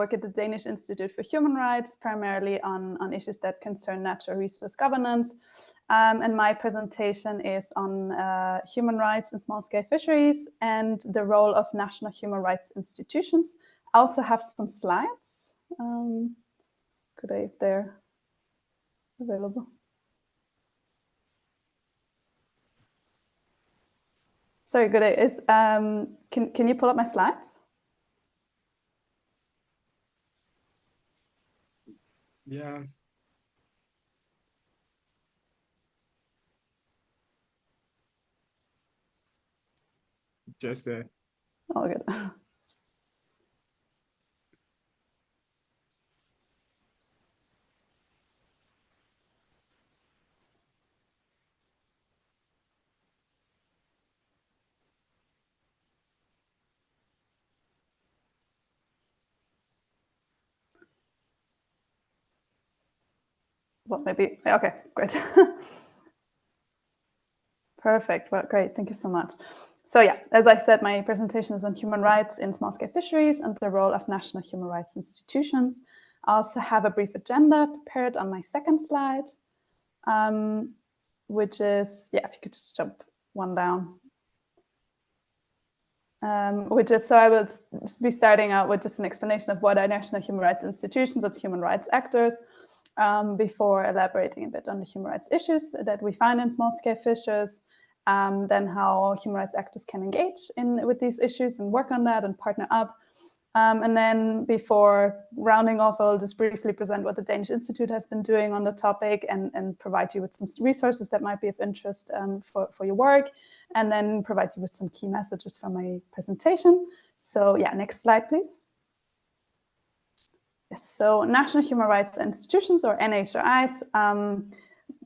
work at the Danish Institute for Human Rights, primarily on issues that concern natural resource governance. And my presentation is on human rights in small-scale fisheries and the role of national human rights institutions. I also have some slides. Could I, if they're available? Sorry, Goddey, can you pull up my slides? Yeah. Just there. Oh, good. Well, maybe, okay, great. Perfect, well, great, thank you so much. So yeah, as I said, my presentation is on human rights in small-scale fisheries and the role of national human rights institutions. I also have a brief agenda prepared on my second slide, which is, yeah, if you could just jump one down. Which is, so I will be starting out with just an explanation of what are national human rights institutions, as human rights actors, before elaborating a bit on the human rights issues that we find in small-scale fisheries, then how human rights actors can engage with these issues and work on that and partner up. And then before rounding off, I'll just briefly present what the Danish Institute has been doing on the topic and provide you with some resources that might be of interest for your work, and then provide you with some key messages from my presentation. So yeah, next slide, please. Yes, so national human rights institutions, or NHRIs,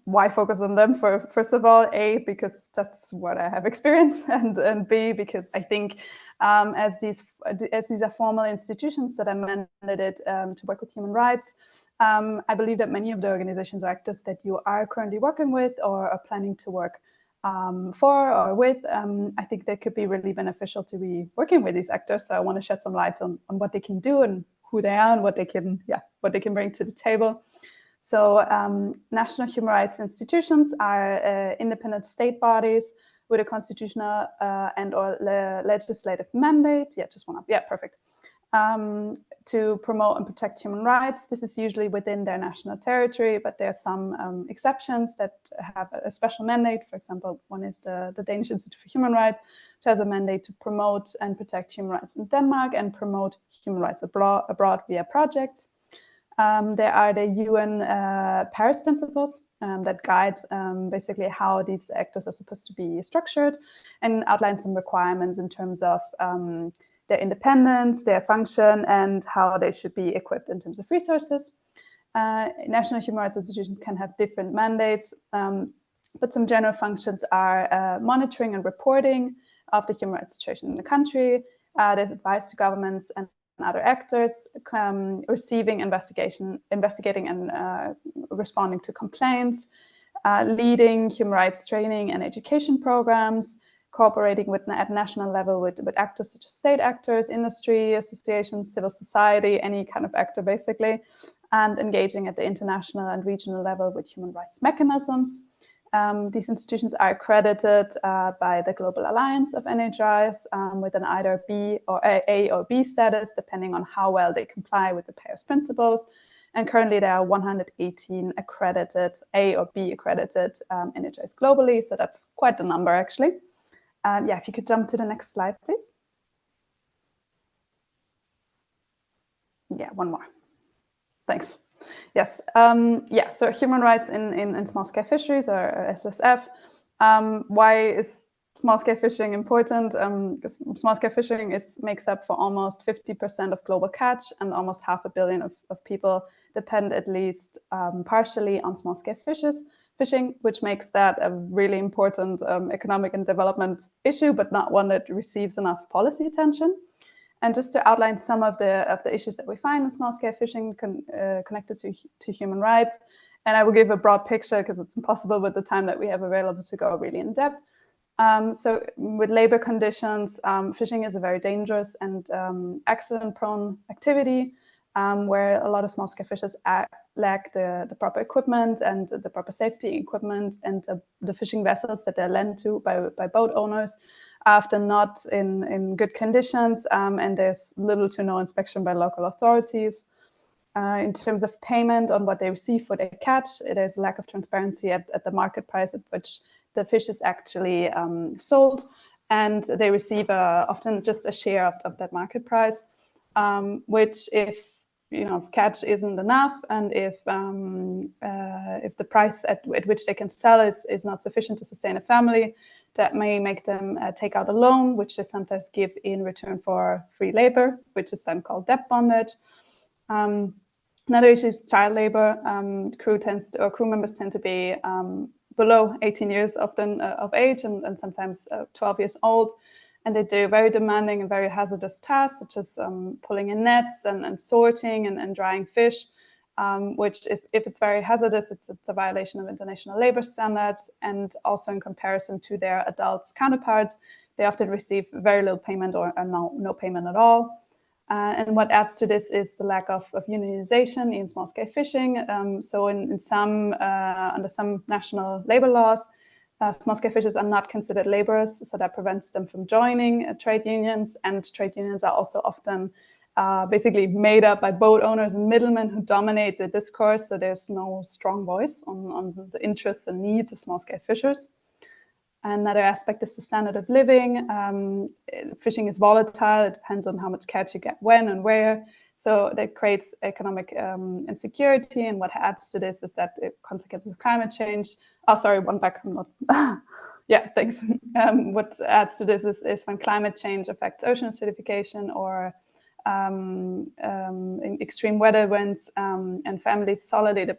why focus on them? First of all, A, because that's what I have experience, and B, because I think as these are formal institutions that are mandated to work with human rights, I believe that many of the organizations or actors that you are currently working with or are planning to work for or with, I think they could be really beneficial to be working with these actors. So I want to shed some lights on what they can do and who they are and what they can bring to the table. So national human rights institutions are independent state bodies with a constitutional and/or legislative mandate. Yeah, just one up. Yeah, perfect. To promote and protect human rights. This is usually within their national territory, but there are some exceptions that have a special mandate. For example, one is the Danish Institute for Human Rights, which has a mandate to promote and protect human rights in Denmark and promote human rights abroad via projects. There are the UN Paris Principles that guide basically how these actors are supposed to be structured and outline some requirements in terms of their independence, their function, and how they should be equipped in terms of resources. National human rights institutions can have different mandates, but some general functions are monitoring and reporting of the human rights situation in the country. There's advice to governments and other actors, receiving, investigating and responding to complaints, leading human rights training and education programs, cooperating at national level with actors such as state actors, industry, associations, civil society, any kind of actor basically, and engaging at the international and regional level with human rights mechanisms. These institutions are accredited by the Global Alliance of NHRIs with an either B or A or B status, depending on how well they comply with the Paris Principles. And currently there are 118 accredited, A or B accredited NHRIs globally, so that's quite a number actually. Yeah, if you could jump to the next slide, please. Yeah, one more. Thanks. Yes. Yeah. So human rights in small-scale fisheries, or SSF. Why is small-scale fishing important? Because small-scale fishing makes up for almost 50% of global catch, and almost 500 million of people depend at least partially on small-scale fishing, which makes that a really important economic and development issue, but not one that receives enough policy attention. And just to outline some of the issues that we find in small-scale fishing connected to human rights, and I will give a broad picture because it's impossible with the time that we have available to go really in depth. So with labor conditions, fishing is a very dangerous and accident-prone activity. where a lot of small-scale fishers lack the proper equipment and the proper safety equipment, and the fishing vessels that they're lent to by boat owners are often not in good conditions, and there's little to no inspection by local authorities. In terms of payment on what they receive for their catch, there's a lack of transparency at the market price at which the fish is actually sold, and they receive often just a share of that market price, which if catch isn't enough, and if the price at which they can sell is not sufficient to sustain a family, that may make them take out a loan, which they sometimes give in return for free labor, which is then called debt bondage. Another issue is child labor. Crew members tend to be below 18 years often of age, and sometimes 12 years old. And they do very demanding and very hazardous tasks, such as pulling in nets and sorting and drying fish, which if it's very hazardous, it's a violation of international labor standards. And also in comparison to their adult counterparts, they often receive very little payment or no payment at all. And what adds to this is the lack of unionization in small-scale fishing. So in some under some national labor laws, small-scale fishers are not considered laborers, so that prevents them from joining trade unions. And trade unions are also often basically made up by boat owners and middlemen who dominate the discourse. So there's no strong voice on the interests and needs of small-scale fishers. Another aspect is the standard of living. Fishing is volatile. It depends on how much catch you get when and where. So that creates economic insecurity. And what adds to this is that the consequences of climate change. Oh, sorry, one back. I'm not. Yeah, thanks. What adds to this is when climate change affects ocean acidification or extreme weather events, and families solely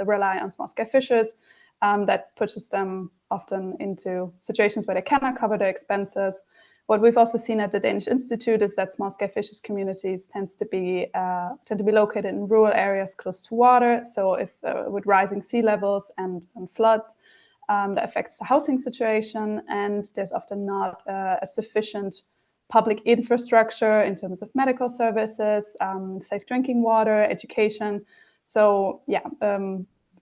rely on small-scale fishers. That pushes them often into situations where they cannot cover their expenses. What we've also seen at the Danish Institute is that small-scale fishers communities tend to be located in rural areas close to water. So if with rising sea levels and floods, that affects the housing situation, and there's often not a sufficient public infrastructure in terms of medical services, safe drinking water, education. So yeah.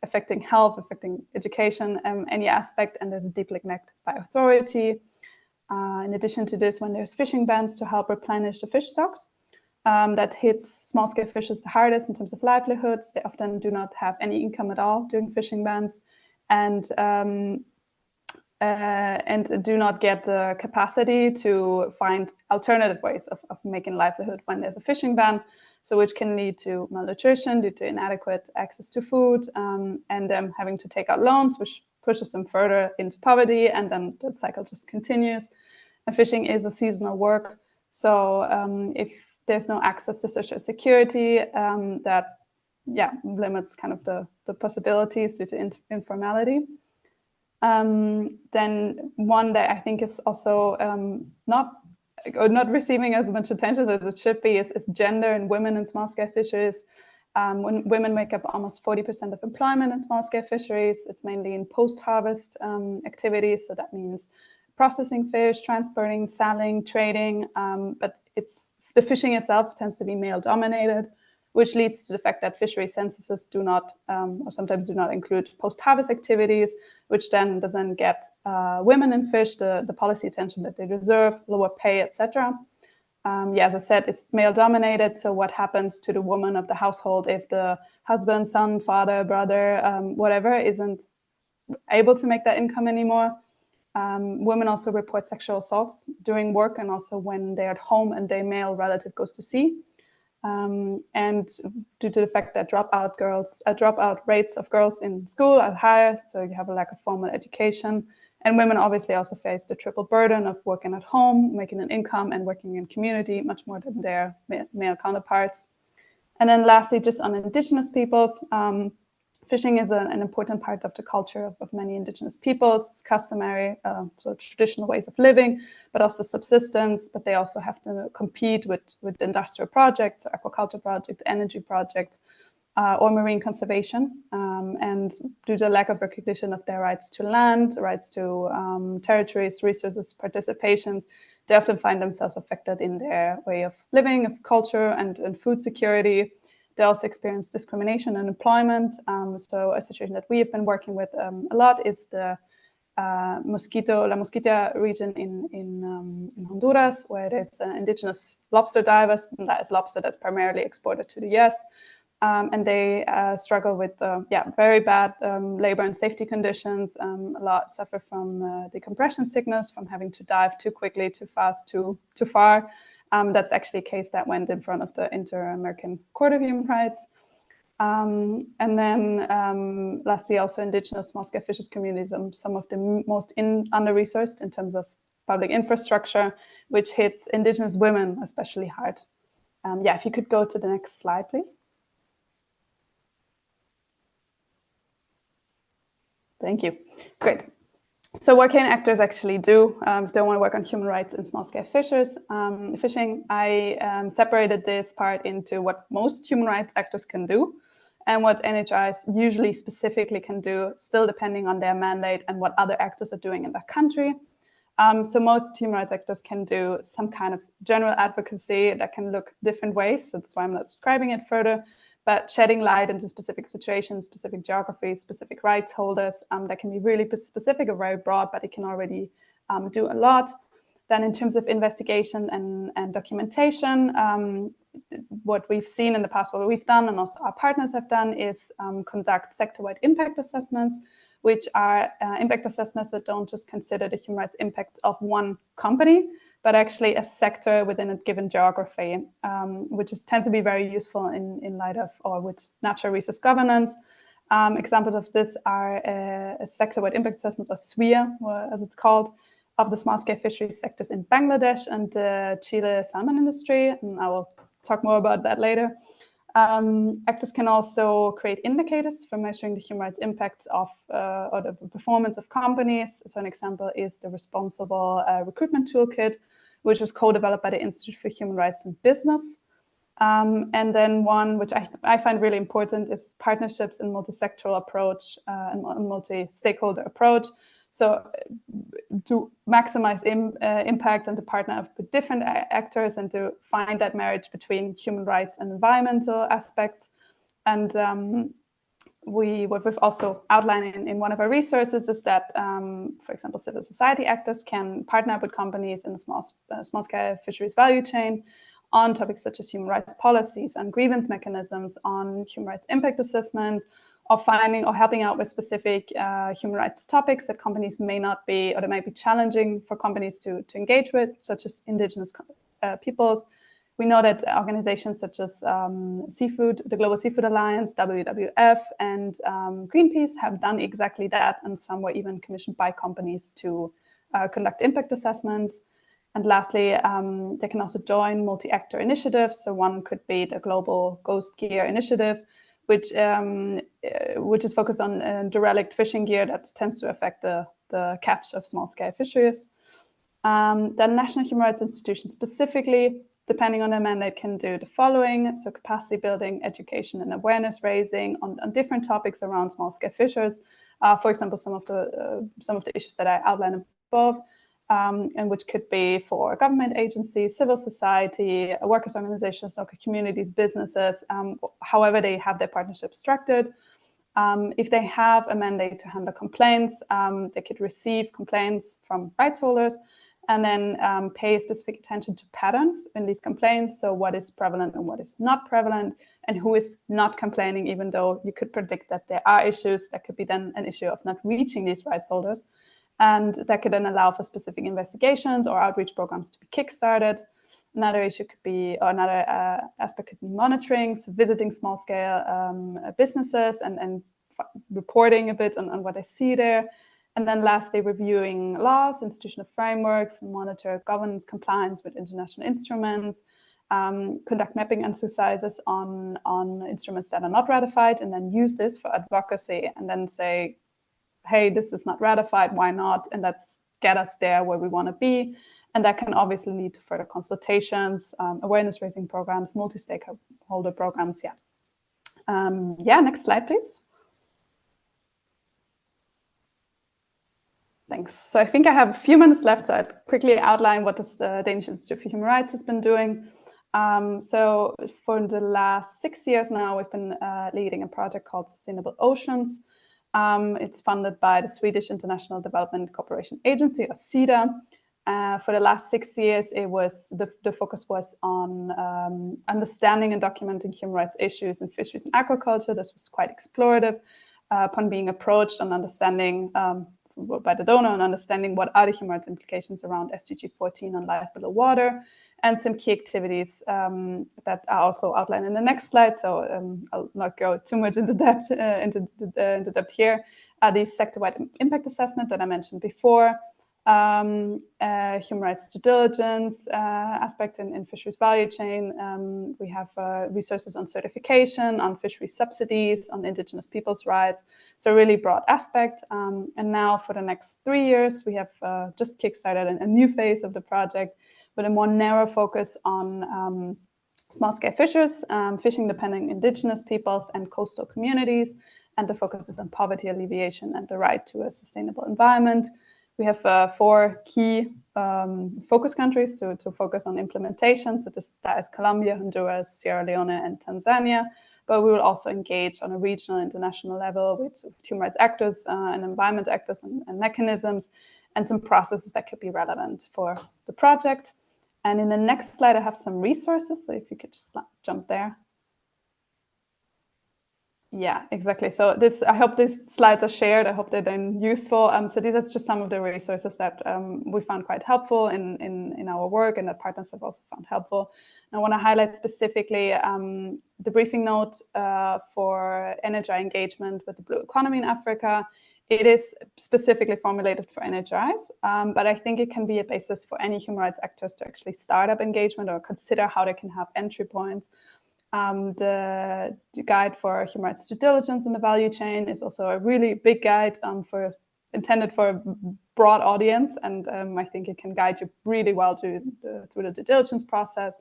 Affecting health, affecting education, any aspect, and there's a deep neglect by authority. In addition to this, when there's fishing bans to help replenish the fish stocks, that hits small-scale fishers the hardest in terms of livelihoods. They often do not have any income at all during fishing bans, and do not get the capacity to find alternative ways of making livelihood when there's a fishing ban. So which can lead to malnutrition due to inadequate access to food, and them having to take out loans, which pushes them further into poverty, and then the cycle just continues. And fishing is a seasonal work. So if there's no access to social security, that limits kind of the possibilities due to informality. Then one that I think is also not receiving as much attention as it should be is gender and women in small-scale fisheries. When women make up almost 40% of employment in small-scale fisheries, it's mainly in post-harvest activities. So that means processing fish, transporting, selling, trading. But the fishing itself tends to be male-dominated, which leads to the fact that fishery censuses do not, or sometimes do not include post-harvest activities, which then doesn't get women in fish the policy attention that they deserve, lower pay, etc. As I said, it's male-dominated. So what happens to the woman of the household if the husband, son, father, brother, whatever, isn't able to make that income anymore? Women also report sexual assaults during work and also when they're at home and their male relative goes to sea. And due to the fact that dropout rates of girls in school are higher, so you have a lack of formal education. And women obviously also face the triple burden of working at home, making an income, and working in community much more than their male counterparts. And then lastly, just on Indigenous peoples, fishing is an important part of the culture of many Indigenous peoples. It's customary, so traditional ways of living, but also subsistence. But they also have to compete with industrial projects, aquaculture projects, energy projects, or marine conservation. And due to the lack of recognition of their rights to land, rights to territories, resources, participations, they often find themselves affected in their way of living, of culture, and food security. They also experience discrimination in employment. So a situation that we have been working with a lot is the La Mosquita region in Honduras, where there's indigenous lobster divers, and that is lobster that's primarily exported to the US. And they struggle with very bad labor and safety conditions. A lot suffer from decompression sickness, from having to dive too quickly, too fast, too far. That's actually a case that went in front of the Inter-American Court of Human Rights. And then lastly, also indigenous small-scale fisheries communities, some of the most under-resourced in terms of public infrastructure, which hits indigenous women especially hard. If you could go to the next slide, please. Thank you. Great. So what can actors actually do if they want to work on human rights in small-scale fishing? I separated this part into what most human rights actors can do and what NHRs usually specifically can do, still depending on their mandate and what other actors are doing in that country. So most human rights actors can do some kind of general advocacy that can look different ways. So that's why I'm not describing it further. But shedding light into specific situations, specific geographies, specific rights holders, that can be really specific or very broad, but it can already do a lot. Then in terms of investigation and documentation, what we've seen in the past, what we've done and also our partners have done is conduct sector-wide impact assessments, which are impact assessments that don't just consider the human rights impact of one company, but actually a sector within a given geography, which tends to be very useful in light of or with natural resource governance. Examples of this are a sector-wide impact assessment, or SWIR, as it's called, of the small-scale fisheries sectors in Bangladesh and the Chile salmon industry, and I will talk more about that later. Actors can also create indicators for measuring the human rights impacts of or the performance of companies. So an example is the Responsible Recruitment Toolkit, which was co-developed by the Institute for Human Rights in Business. And then one which I find really important is partnerships and multi-sectoral approach and multi-stakeholder approach. So to maximize impact and to partner with different actors and to find that marriage between human rights and environmental aspects. And what we've also outlined in one of our resources is that, for example, civil society actors can partner with companies in the small-scale fisheries value chain on topics such as human rights policies and grievance mechanisms, on human rights impact assessments, or finding or helping out with specific human rights topics that companies may not be, or that might be challenging for companies to engage with, such as indigenous peoples. We know that organizations such as the Global Seafood Alliance, WWF, and Greenpeace have done exactly that, and some were even commissioned by companies to conduct impact assessments. And lastly, they can also join multi-actor initiatives. So one could be the Global Ghost Gear Initiative, which is focused on derelict fishing gear that tends to affect the catch of small-scale fisheries. Then national human rights institutions specifically, depending on their mandate, can do the following. So capacity building, education and awareness raising on different topics around small-scale fisheries. For example, some of the issues that I outlined above, and which could be for government agencies, civil society, workers' organizations, local communities, businesses, however they have their partnership structured. If they have a mandate to handle complaints, they could receive complaints from rights holders and then pay specific attention to patterns in these complaints. So what is prevalent and what is not prevalent, and who is not complaining, even though you could predict that there are issues. That could be then an issue of not reaching these rights holders. And that could then allow for specific investigations or outreach programs to be kickstarted. Another issue could be, or another aspect could be monitoring, so visiting small-scale businesses and reporting a bit on what they see there. And then lastly, reviewing laws, institutional frameworks, monitor governance compliance with international instruments, conduct mapping exercises on instruments that are not ratified, and then use this for advocacy and then say, hey, this is not ratified, why not? And let's get us there where we want to be. And that can obviously lead to further consultations, awareness raising programs, multi-stakeholder programs. Next slide, please. Thanks. So I think I have a few minutes left, so I'd quickly outline what the Danish Institute for Human Rights has been doing. So for the last 6 years now, we've been leading a project called Sustainable Oceans. It's funded by the Swedish International Development Cooperation Agency, or SIDA. For the last 6 years, it was the focus was on understanding and documenting human rights issues in fisheries and aquaculture. This was quite explorative upon being approached and understanding by the donor and understanding what are the human rights implications around SDG 14 on life below water, and some key activities that are also outlined in the next slide. So I'll not go too much into depth here. The sector-wide impact assessment that I mentioned before, human rights due diligence aspect in fisheries value chain. We have resources on certification, on fisheries subsidies, on indigenous people's rights. So really broad aspect. And now for the next 3 years, we have just kickstarted a new phase of the project with a more narrow focus on small-scale fishers, fishing-dependent indigenous peoples and coastal communities. And the focus is on poverty alleviation and the right to a sustainable environment. We have 4 key focus countries to focus on implementation. So that is Colombia, Honduras, Sierra Leone, and Tanzania. But we will also engage on a regional, international level with human rights actors and environment actors and mechanisms, and some processes that could be relevant for the project. And in the next slide, I have some resources. So if you could just jump there. Yeah, exactly. So I hope these slides are shared. I hope they're then useful. So these are just some of the resources that we found quite helpful in our work, and that partners have also found helpful. And I want to highlight specifically the briefing note for NHI engagement with the blue economy in Africa. It is specifically formulated for NHIs, but I think it can be a basis for any human rights actors to actually start up engagement or consider how they can have entry points. The guide for human rights due diligence in the value chain is also a really big guide intended for a broad audience, and I think it can guide you really well through the due diligence process.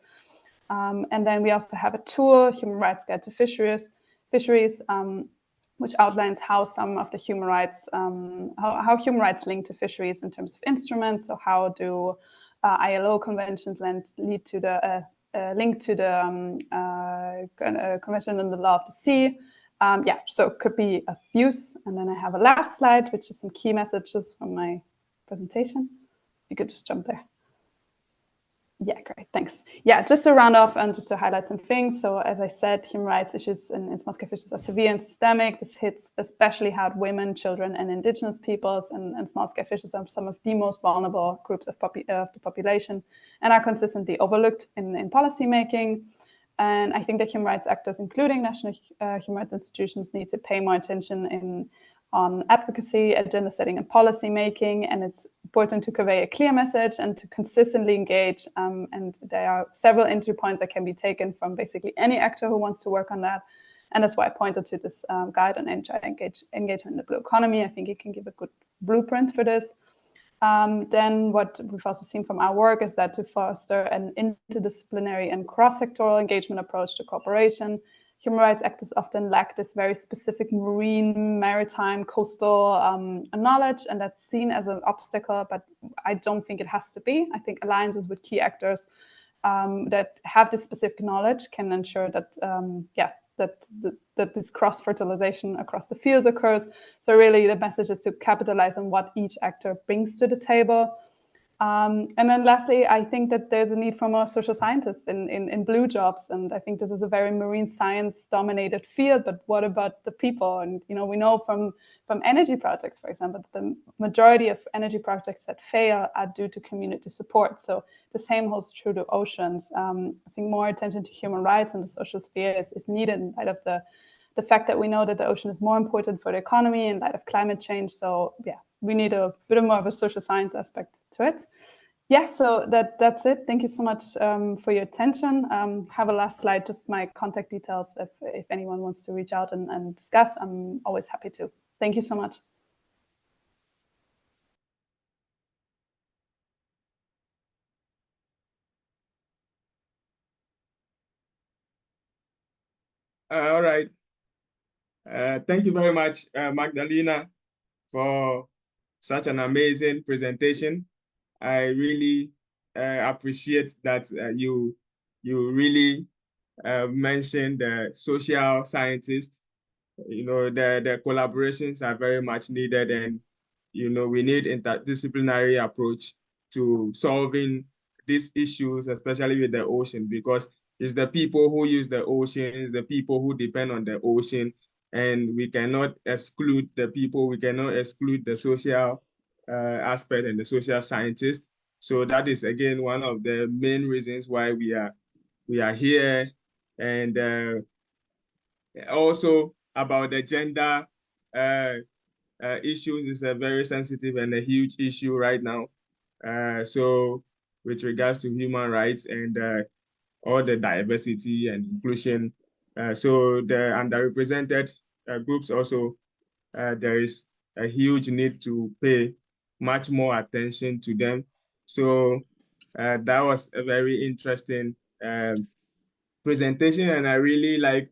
And then we also have a tool, Human Rights Guide to Fisheries, which outlines how some of the human rights, how human rights link to fisheries in terms of instruments. So how do ILO conventions lead to the link to the Convention on the Law of the Sea? Yeah, so it could be of use. And then I have a last slide, which is some key messages from my presentation. You could just jump there. Yeah, great, thanks. Yeah, just to round off and just to highlight some things. So as I said, human rights issues in small-scale fisheries are severe and systemic. This hits especially hard women, children, and indigenous peoples, and small-scale fisheries are some of the most vulnerable groups of the population and are consistently overlooked in policy making. And I think that human rights actors, including national human rights institutions, need to pay more attention on advocacy, agenda setting, and policy making. And it's important to convey a clear message and to consistently engage. And there are several entry points that can be taken from basically any actor who wants to work on that. And that's why I pointed to this guide on engagement in the blue economy. I think it can give a good blueprint for this. Then what we've also seen from our work is that to foster an interdisciplinary and cross-sectoral engagement approach to cooperation, human rights actors often lack this very specific marine, maritime, coastal knowledge, and that's seen as an obstacle, but I don't think it has to be. I think alliances with key actors that have this specific knowledge can ensure that, that this cross-fertilization across the fields occurs. So really the message is to capitalize on what each actor brings to the table. And then lastly, I think that there's a need for more social scientists in blue jobs. And I think this is a very marine science dominated field, but what about the people? And, you know, we know from energy projects, for example, that the majority of energy projects that fail are due to community support. So the same holds true to oceans. I think more attention to human rights and the social sphere is needed in light of the fact that we know that the ocean is more important for the economy in light of climate change. So yeah, we need a bit more of a social science aspect to it. Yeah, so that's it. Thank you so much for your attention. Have a last slide, just my contact details. If anyone wants to reach out and discuss, I'm always happy to. Thank you so much. All right. Thank you very much, Magdalena, for such an amazing presentation. I really appreciate that you you really mentioned the social scientists. The collaborations are very much needed, and we need interdisciplinary approach to solving these issues, especially with the ocean, because it's the people who use the ocean, it's the people who depend on the ocean, and we cannot exclude the people, we cannot exclude the social aspect and the social scientists. So that is, again, one of the main reasons why we are here. And also about the gender issues is a very sensitive and a huge issue right now. So with regards to human rights and all the diversity and inclusion, so the underrepresented groups also, there is a huge need to pay much more attention to them. So that was a very interesting presentation, and I really like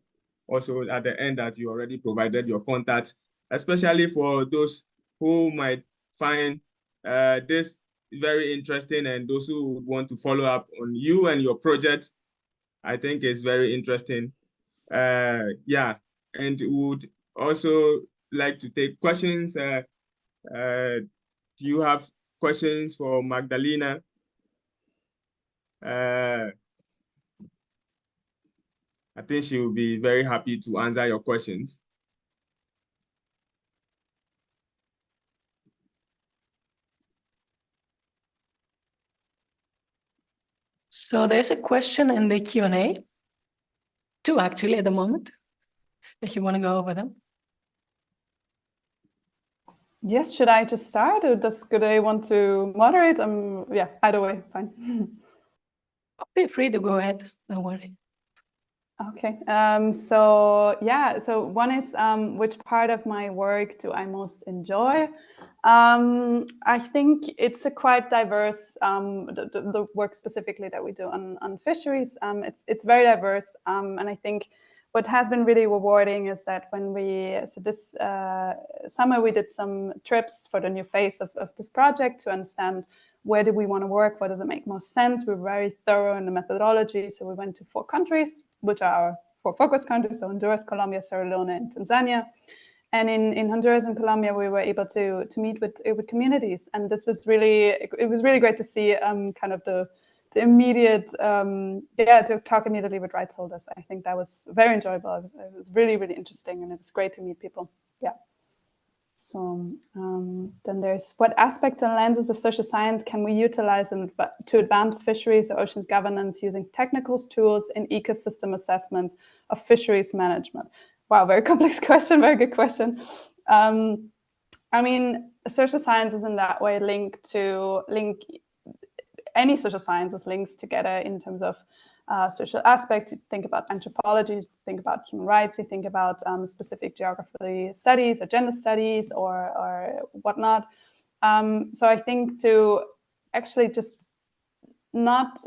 also at the end that you already provided your contacts, especially for those who might find this very interesting and those who would want to follow up on you and your project. I think it's very interesting. Yeah, and would also like to take questions. Do you have questions for Magdalena? I think she will be very happy to answer your questions. So there's a question in the Q&A, two actually at the moment, if you want to go over them. Yes, should I just start, or does Goddey want to moderate? Yeah, either way, fine. Feel free to go ahead, don't worry. Okay, so one is which part of my work do I most enjoy? I think it's a quite diverse, the work specifically that we do on fisheries, it's very diverse, and I think what has been really rewarding is that this summer we did some trips for the new phase of this project to understand where do we want to work, what does it make most sense. We're very thorough in the methodology, so we went to 4 countries, which are our 4 focus countries, so Honduras, Colombia, Sierra Leone, and Tanzania. And in Honduras and Colombia, we were able to meet with communities, and this was it was really great to see kind of the immediate, to talk immediately with rights holders. I think that was very enjoyable. It was really, really interesting, and it was great to meet people. Yeah. So then there's what aspects and lenses of social science can we utilize to advance fisheries or oceans governance using technical tools in ecosystem assessment of fisheries management? Wow, very complex question, very good question. I mean, social science is in that way link any social sciences links together in terms of social aspects. You think about anthropology, you think about human rights, you think about specific geography studies or gender studies or whatnot. So I think to actually just not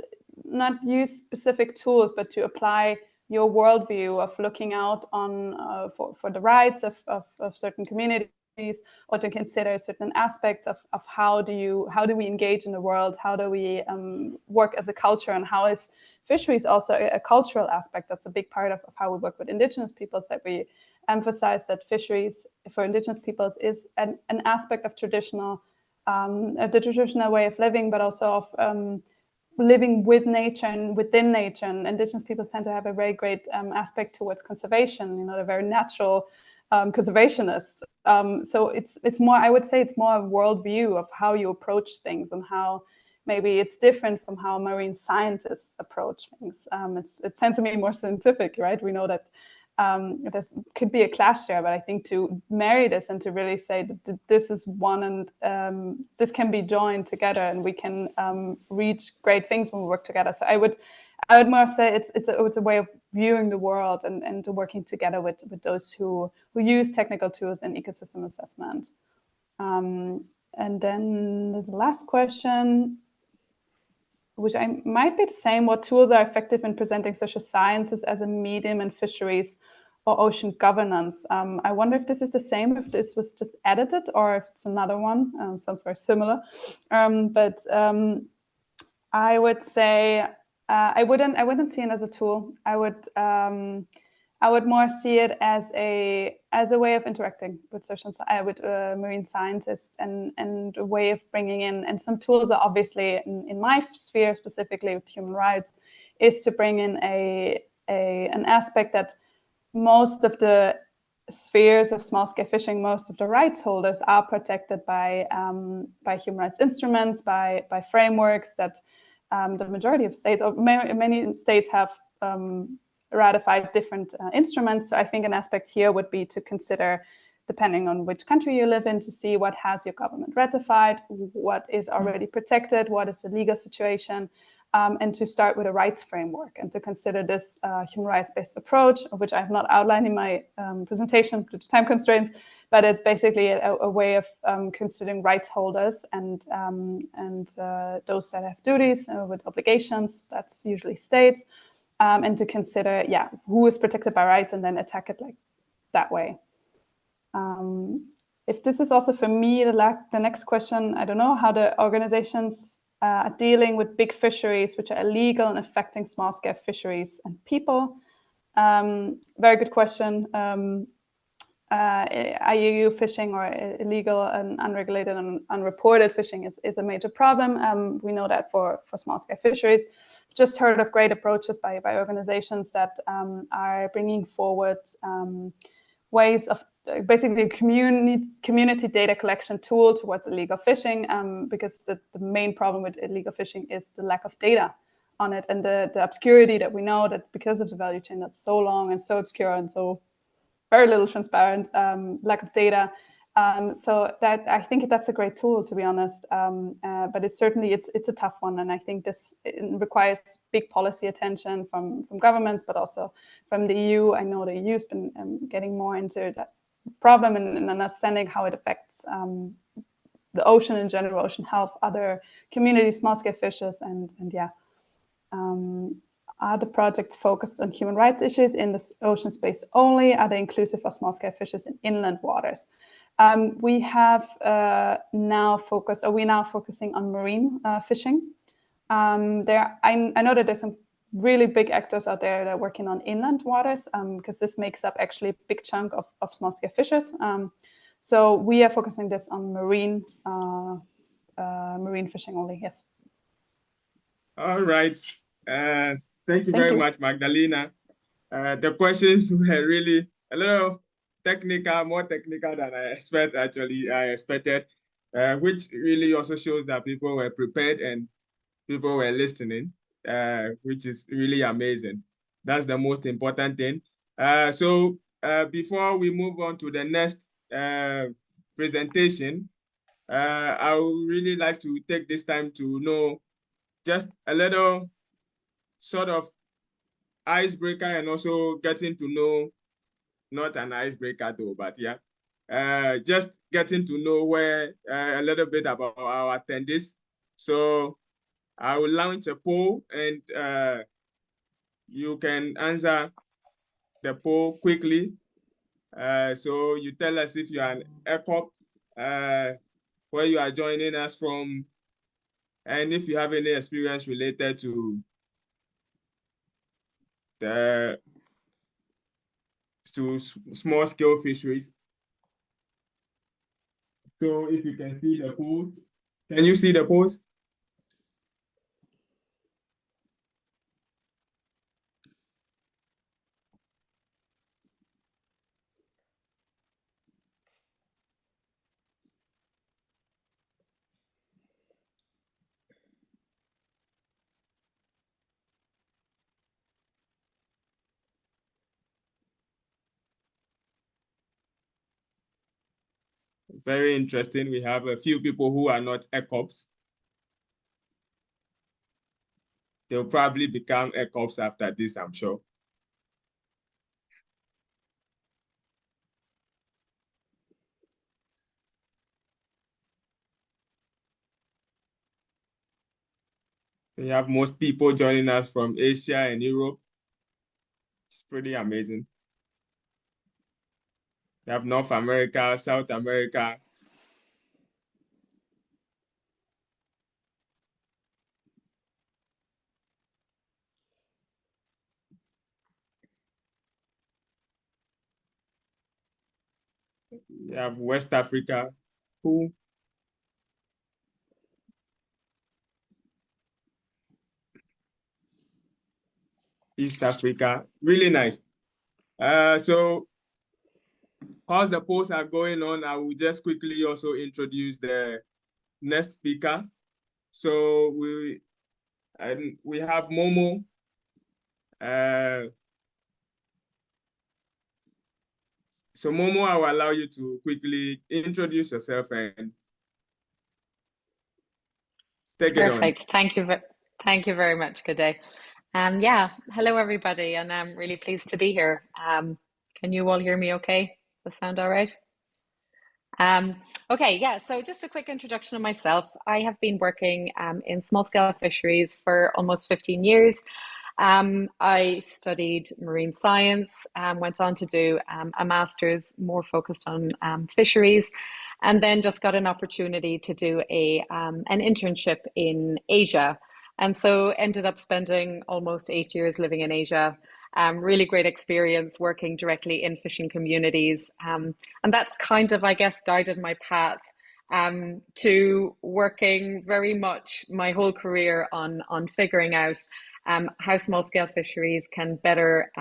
use specific tools, but to apply your worldview of looking out on for the rights of certain communities, or to consider certain aspects of how do we engage in the world, how do we work as a culture, and how is fisheries also a cultural aspect. That's a big part of how we work with indigenous peoples, that we emphasize that fisheries for indigenous peoples is an aspect of the traditional way of living, but also of living with nature and within nature. And indigenous peoples tend to have a very great aspect towards conservation. They're very natural conservationists. So it's more, I would say it's more a worldview of how you approach things, and how maybe it's different from how marine scientists approach things. It tends to be more scientific, right? We know that there could be a clash there, but I think to marry this and to really say that this is one, and this can be joined together, and we can reach great things when we work together. So I would more say it's a way of viewing the world and working together with those who use technical tools in ecosystem assessment. And then there's the last question, which might be the same. What tools are effective in presenting social sciences as a medium in fisheries or ocean governance? I wonder if this is the same, if this was just edited, or if it's another one. Sounds very similar. But I would say I wouldn't see it as a tool. I would more see it as a way of interacting with marine scientists and a way of bringing in, and some tools are obviously in my sphere specifically with human rights, is to bring in an aspect that most of the spheres of small-scale fishing, most of the rights holders are protected by human rights instruments, by frameworks that the majority of states, or many states, have ratified different instruments. So I think an aspect here would be to consider, depending on which country you live in, to see what has your government ratified, what is already protected, what is the legal situation, and to start with a rights framework and to consider this human rights-based approach, which I have not outlined in my presentation due to time constraints, but it's basically a way of considering rights holders and those that have duties with obligations, that's usually states, and to consider, who is protected by rights and then attack it like that way. If this is also for me, the next question, I don't know how the organizations are dealing with big fisheries which are illegal and affecting small-scale fisheries and people. Very good question. IUU fishing or illegal and unregulated and unreported fishing is a major problem. We know that for small-scale fisheries. Just heard of great approaches by organizations that are bringing forward ways of basically community data collection tool towards illegal fishing, because the main problem with illegal fishing is the lack of data on it and the obscurity that we know that because of the value chain that's so long and so obscure and so very little transparent, lack of data. So that I think that's a great tool, to be honest. But it's certainly it's a tough one, and I think it requires big policy attention from governments, but also from the EU. I know the EU's been getting more into that problem and understanding how it affects the ocean in general, ocean health, other communities, small-scale fishers, and are the projects focused on human rights issues in the ocean space only? Are they inclusive for small-scale fishers in inland waters? We have now focusing on marine fishing. I know that there's some really big actors out there that are working on inland waters, because this makes up actually a big chunk of small-scale fishers. So we are focusing this on marine fishing only, yes. All right. Thank you very much, Magdalena. The questions were really a little technical, more technical than I expected, which really also shows that people were prepared and people were listening, which is really amazing. That's the most important thing. So before we move on to the next presentation, I would really like to take this time to know just a little sort of icebreaker and also getting to know, not an icebreaker though, but just getting to know a little bit about our attendees. So I will launch a poll and you can answer the poll quickly. So you tell us if you are an ECOP, where you are joining us from, and if you have any experience related to small-scale fisheries. So if you can see the polls, can you see the polls? Very interesting. We have a few people who are not ECOPs. They'll probably become ECOPs after this, I'm sure. We have most people joining us from Asia and Europe. It's pretty amazing. We have North America, South America. We have West Africa, who East Africa, really nice. So whilst the polls are going on, I will just quickly also introduce the next speaker. So we have Momo. So Momo, I will allow you to quickly introduce yourself and take it on. Perfect. Thank you very much. Good day. Yeah, hello everybody, and I'm really pleased to be here. Can you all hear me okay? Does that sound all right? Okay, yeah, so just a quick introduction of myself. I have been working in small-scale fisheries for almost 15 years. I studied marine science, went on to do a master's more focused on fisheries, and then just got an opportunity to do an internship in Asia. And so ended up spending almost 8 years living in Asia. Really great experience working directly in fishing communities. And that's kind of, I guess, guided my path to working very much my whole career on figuring out how small-scale fisheries can better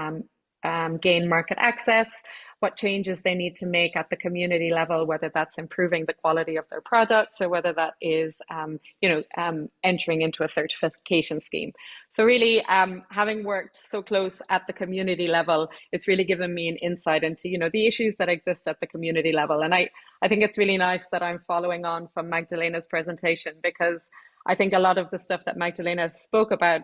gain market access, what changes they need to make at the community level, whether that's improving the quality of their products or whether that is, entering into a certification scheme. So really, having worked so close at the community level, it's really given me an insight into, the issues that exist at the community level. And I think it's really nice that I'm following on from Magdalena's presentation, because I think a lot of the stuff that Magdalena spoke about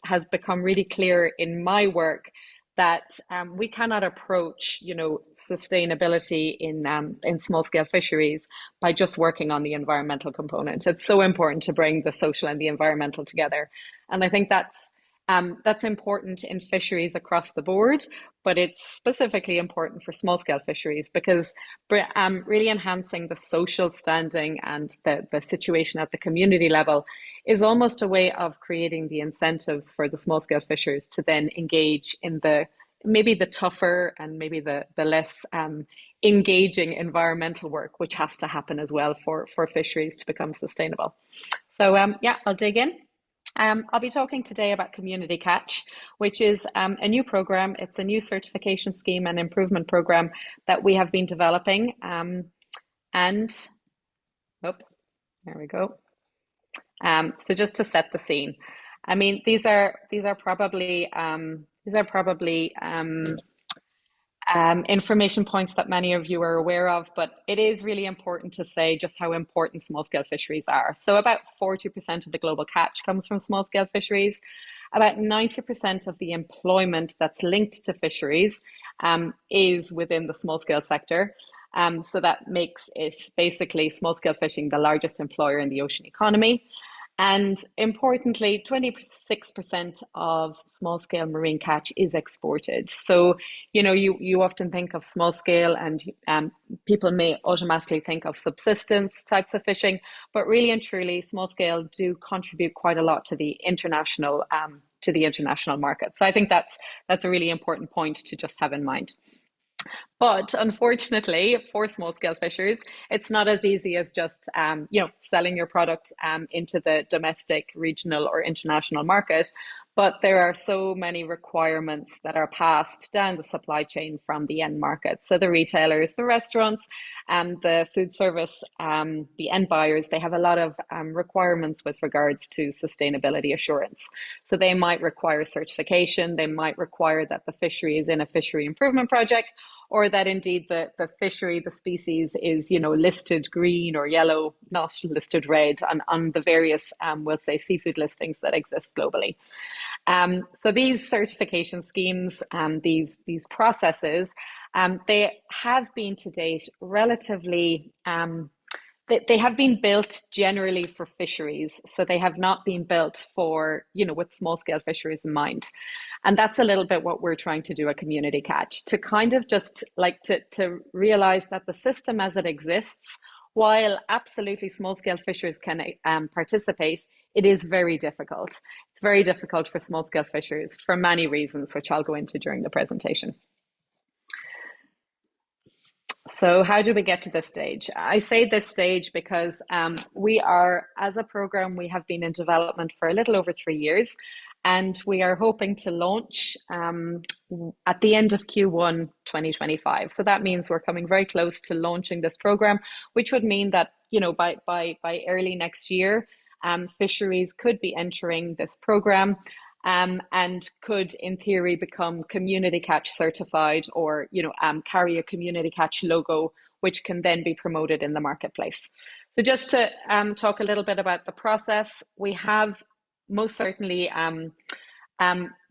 has become really clear in my work, that we cannot approach, sustainability in small-scale fisheries by just working on the environmental component. It's so important to bring the social and the environmental together, and I think that's important in fisheries across the board, but it's specifically important for small-scale fisheries because really enhancing the social standing and the situation at the community level is almost a way of creating the incentives for the small-scale fishers to then engage in maybe the tougher and maybe the less engaging environmental work, which has to happen as well for fisheries to become sustainable. So yeah, I'll dig in. I'll be talking today about Community Catch, which is a new program. It's a new certification scheme and improvement program that we have been developing. There we go. So just to set the scene, I mean, these are probably information points that many of you are aware of, but it is really important to say just how important small-scale fisheries are. So about 40% of the global catch comes from small-scale fisheries. About 90% of the employment that's linked to fisheries is within the small-scale sector. So that makes it basically small-scale fishing the largest employer in the ocean economy. And importantly, 26% of small-scale marine catch is exported. So, you often think of small-scale and people may automatically think of subsistence types of fishing, but really and truly, small-scale do contribute quite a lot to the international market. So I think that's a really important point to just have in mind. But unfortunately, for small-scale fishers, it's not as easy as just selling your product into the domestic, regional, or international market. But there are so many requirements that are passed down the supply chain from the end market. So the retailers, the restaurants, the food service, the end buyers, they have a lot of requirements with regards to sustainability assurance. So they might require certification. They might require that the fishery is in a fishery improvement project, or that indeed the fishery, the species is, listed green or yellow, not listed red on the various, we'll say, seafood listings that exist globally. So these certification schemes, these processes, they have been to date relatively, they have been built generally for fisheries. So they have not been built for, with small-scale fisheries in mind. And that's a little bit what we're trying to do at Community Catch, to kind of just like to realize that the system as it exists, while absolutely small-scale fishers can participate, it is very difficult. It's very difficult for small-scale fishers for many reasons, which I'll go into during the presentation. So how do we get to this stage? I say this stage because we are, as a program, we have been in development for a little over 3 years, and we are hoping to launch at the end of Q1 2025. So that means we're coming very close to launching this program, which would mean that, you know, by early next year, fisheries could be entering this program. And could, in theory, become community catch certified, or, you know, carry a community catch logo, which can then be promoted in the marketplace. So just to talk a little bit about the process, we have most certainly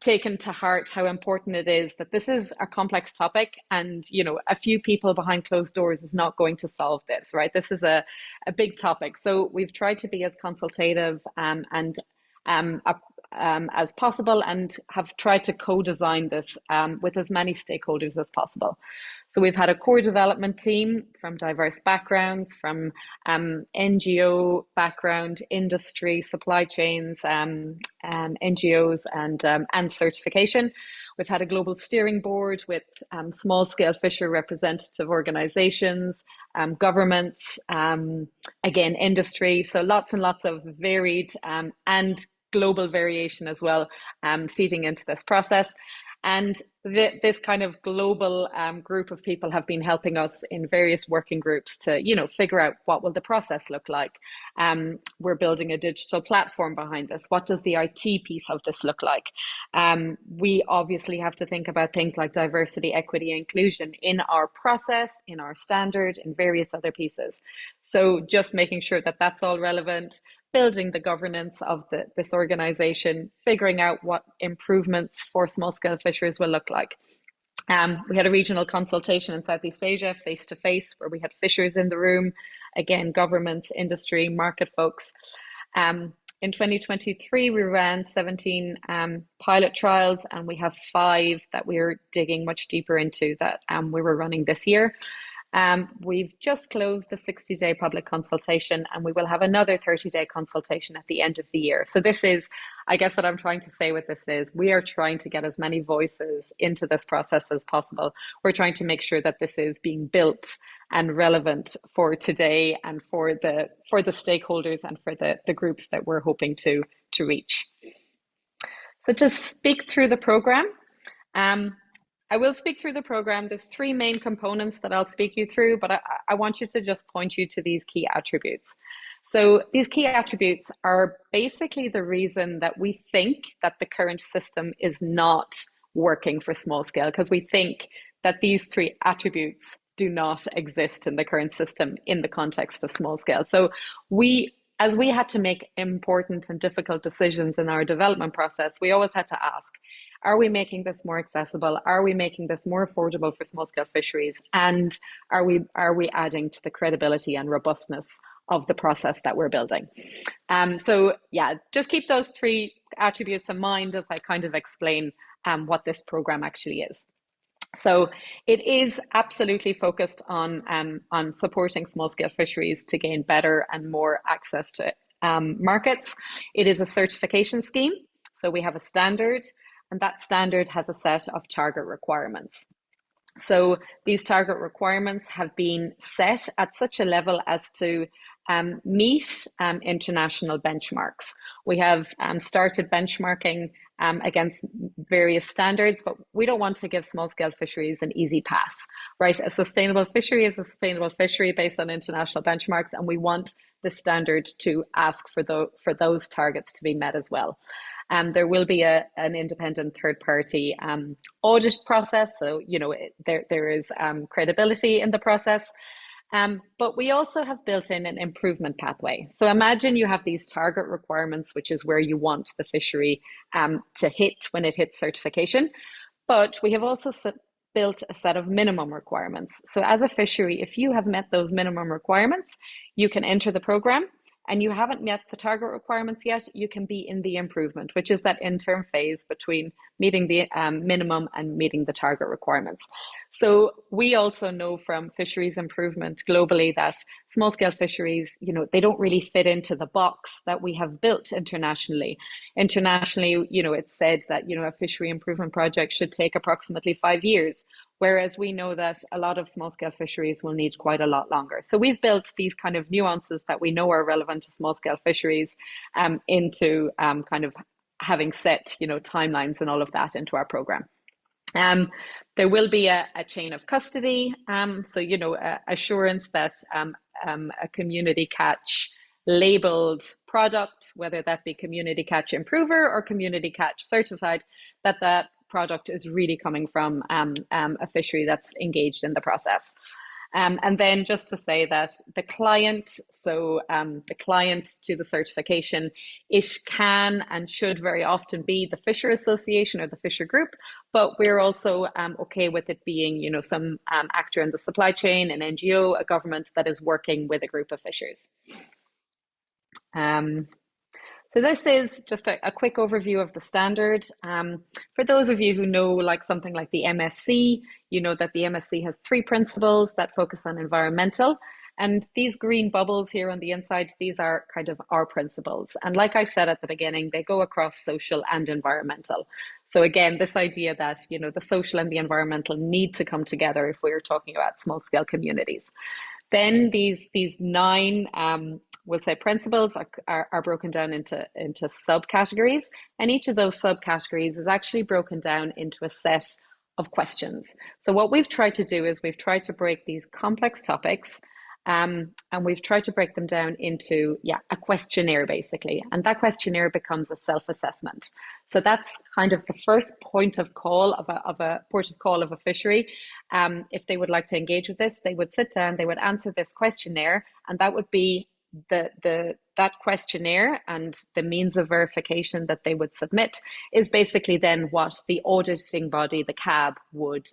taken to heart how important it is that this is a complex topic, and, you know, a few people behind closed doors is not going to solve this, right? This is a big topic. So we've tried to be as consultative as possible, and have tried to co-design this with as many stakeholders as possible. So we've had a core development team from diverse backgrounds, from NGO background, industry, supply chains, NGOs, and certification. We've had a global steering board with small-scale fishery representative organizations, governments, again, industry. So lots and lots of varied and global variation as well, feeding into this process. And this kind of global group of people have been helping us in various working groups to, you know, figure out what will the process look like. We're building a digital platform behind this. What does the IT piece of this look like? We obviously have to think about things like diversity, equity, inclusion in our process, in our standard, in various other pieces. So just making sure that that's all relevant, building the governance of this organization, figuring out what improvements for small-scale fisheries will look like. We had a regional consultation in Southeast Asia, face-to-face, where we had fishers in the room, again, governments, industry, market folks. In 2023, we ran 17 pilot trials, and we have 5 that we're digging much deeper into that we were running this year. We've just closed a 60-day public consultation, and we will have another 30-day consultation at the end of the year. So this is, I guess what I'm trying to say with this is, we are trying to get as many voices into this process as possible. We're trying to make sure that this is being built and relevant for today, and for the stakeholders, and for the groups that we're hoping to reach. So to speak through the program, I will speak through the program. There's 3 main components that I'll speak you through, but I want you to just point you to these key attributes. So these key attributes are basically the reason that we think that the current system is not working for small scale, because we think that these 3 attributes do not exist in the current system in the context of small scale. So as we had to make important and difficult decisions in our development process, we always had to ask, are we making this more accessible? Are we making this more affordable for small-scale fisheries? And are we adding to the credibility and robustness of the process that we're building? So yeah, just keep those 3 attributes in mind as I kind of explain what this program actually is. So it is absolutely focused on supporting small-scale fisheries to gain better and more access to markets. It is a certification scheme. So we have a standard, and that standard has a set of target requirements. So these target requirements have been set at such a level as to meet international benchmarks. We have started benchmarking against various standards, but we don't want to give small-scale fisheries an easy pass, right? A sustainable fishery is a sustainable fishery based on international benchmarks, and we want the standard to ask for those targets to be met as well. There will be an independent third-party audit process, so you know there is credibility in the process. But we also have built in an improvement pathway. So imagine you have these target requirements, which is where you want the fishery to hit when it hits certification. But we have also built a set of minimum requirements. So as a fishery, if you have met those minimum requirements, you can enter the program. And you haven't met the target requirements yet, you can be in the improvement, which is that interim phase between meeting the minimum and meeting the target requirements. So we also know from fisheries improvement globally that small-scale fisheries, you know, they don't really fit into the box that we have built internationally. Internationally, you know, it's said that, you know, a fishery improvement project should take approximately 5 years. whereas we know that a lot of small-scale fisheries will need quite a lot longer. So we've built these kind of nuances that we know are relevant to small-scale fisheries into kind of having set, timelines and all of that into our program. There will be a chain of custody, so assurance that a community catch labeled product, whether that be community catch improver or community catch certified, that product is really coming from a fishery that's engaged in the process. And then just to say that the client, the client to the certification, it can and should very often be the fisher association or the fisher group, but we're also okay with it being, some actor in the supply chain, an NGO, a government that is working with a group of fishers. So this is just a quick overview of the standard. For those of you who know something like the MSC, you know that the MSC has 3 principles that focus on environmental. And these green bubbles here on the inside, these are kind of our principles. And like I said at the beginning, they go across social and environmental. So again, this idea that, the social and the environmental need to come together if we're talking about small scale communities. Then these 9 we'll say principles are broken down into subcategories, and each of those subcategories is actually broken down into a set of questions. So what we've tried to do is we've tried to break these complex topics and we've tried to break them down into a questionnaire basically, and that questionnaire becomes a self-assessment. So that's kind of the first point of call of a fishery. If they would like to engage with this, they would sit down, they would answer this questionnaire, and that would be that questionnaire, and the means of verification that they would submit is basically then what the auditing body, the CAB, would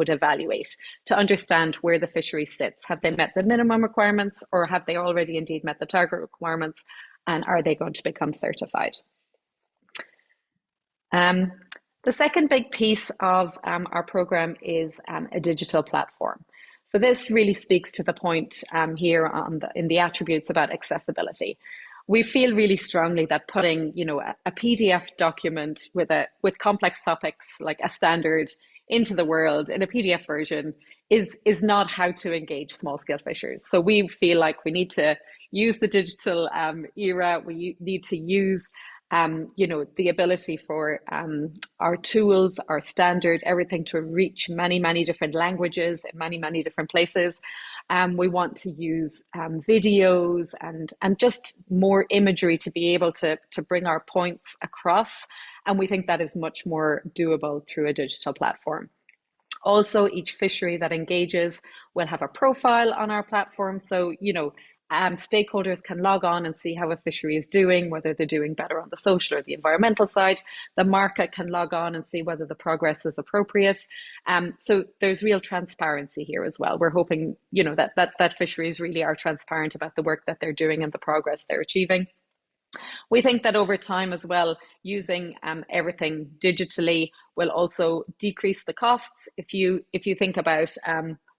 evaluate to understand where the fishery sits. Have they met the minimum requirements, or have they already indeed met the target requirements, and are they going to become certified? The second big piece of our program is a digital platform. So this really speaks to the point here in the attributes about accessibility. We feel really strongly that putting, a PDF document with complex topics like a standard into the world in a PDF version is not how to engage small-scale fishers. So we feel like we need to use the digital era. We need to use the ability for our tools, our standard, everything to reach many, many different languages in many, many different places. We want to use videos and just more imagery to be able to bring our points across. And we think that is much more doable through a digital platform. Also, each fishery that engages will have a profile on our platform. So, stakeholders can log on and see how a fishery is doing, whether they're doing better on the social or the environmental side. The market can log on and see whether the progress is appropriate. So there's real transparency here as well. We're hoping, that fisheries really are transparent about the work that they're doing and the progress they're achieving. We think that over time as well, using everything digitally will also decrease the costs. If you think about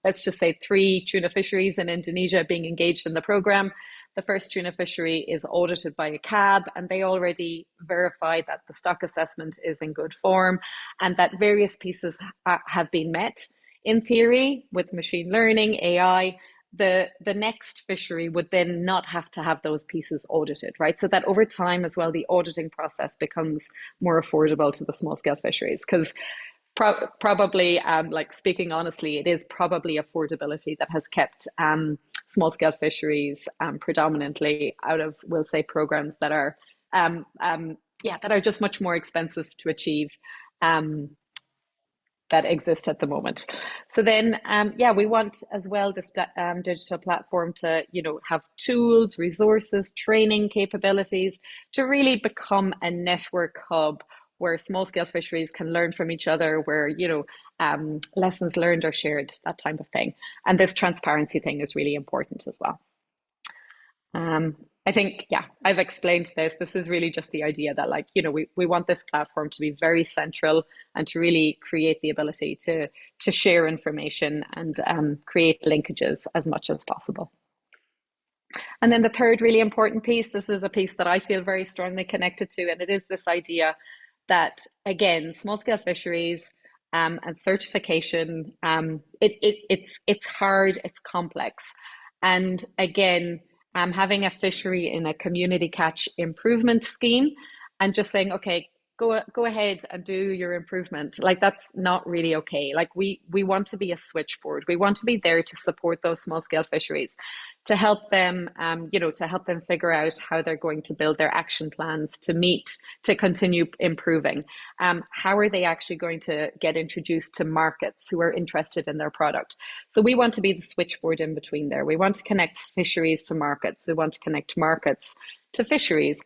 let's just say 3 tuna fisheries in Indonesia being engaged in the program. The first tuna fishery is audited by a CAB, and they already verify that the stock assessment is in good form and that various pieces have been met. In theory, with machine learning, AI, the next fishery would then not have to have those pieces audited, right? So that over time as well, the auditing process becomes more affordable to the small scale fisheries, because probably, speaking honestly, it is probably affordability that has kept small-scale fisheries predominantly out of, we'll say, programs that are, that are just much more expensive to achieve that exist at the moment. So then, we want as well this digital platform to, have tools, resources, training capabilities to really become a network hub where small-scale fisheries can learn from each other, where, lessons learned are shared, that type of thing. And this transparency thing is really important as well. I think, I've explained this. This is really just the idea that, we want this platform to be very central and to really create the ability to share information and create linkages as much as possible. And then the third really important piece, this is a piece that I feel very strongly connected to, and it is this idea that, again, small-scale fisheries and certification, it's hard, it's complex. And again, having a fishery in a community catch improvement scheme and just saying, okay, go ahead and do your improvement, like that's not really okay. Like we want to be a switchboard. We want to be there to support those small scale fisheries, to help them, to help them figure out how they're going to build their action plans to continue improving. How are they actually going to get introduced to markets who are interested in their product? So we want to be the switchboard in between there. We want to connect fisheries to markets. We want to connect markets to fisheries.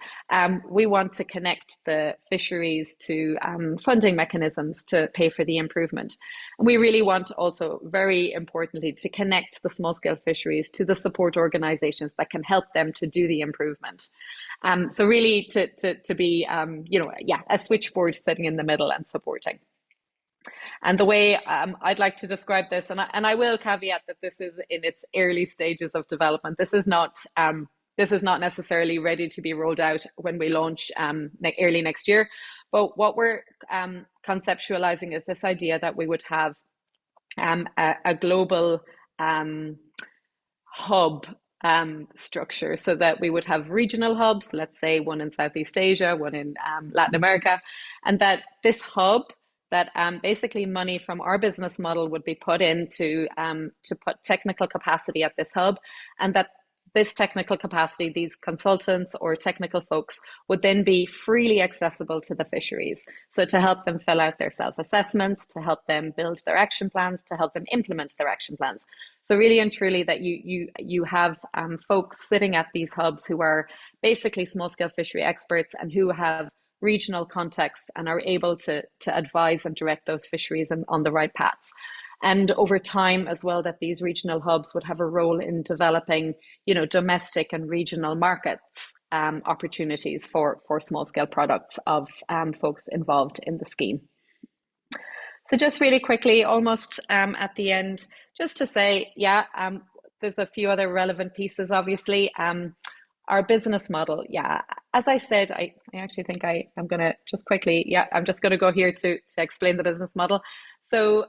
We want to connect the fisheries to funding mechanisms to pay for the improvement. And we really want also, very importantly, to connect the small scale fisheries to the support organizations that can help them to do the improvement. So really to be, a switchboard sitting in the middle and supporting. And the way I'd like to describe this, and I will caveat that this is in its early stages of development. This is not necessarily ready to be rolled out when we launch early next year. But what we're conceptualizing is this idea that we would have a global hub structure, so that we would have regional hubs, let's say one in Southeast Asia, one in Latin America, and that this hub, that basically money from our business model would be put into to put technical capacity at this hub, and that this technical capacity, these consultants or technical folks, would then be freely accessible to the fisheries. So to help them fill out their self-assessments, to help them build their action plans, to help them implement their action plans. So really and truly that you have folks sitting at these hubs who are basically small-scale fishery experts and who have regional context and are able to advise and direct those fisheries on the right paths. And over time as well, that these regional hubs would have a role in developing, domestic and regional markets opportunities for small-scale products of folks involved in the scheme. So just really quickly, almost at the end, just to say, there's a few other relevant pieces, obviously. Our business model, as I said, I actually think I'm going to just quickly, I'm just going to go here to explain the business model. So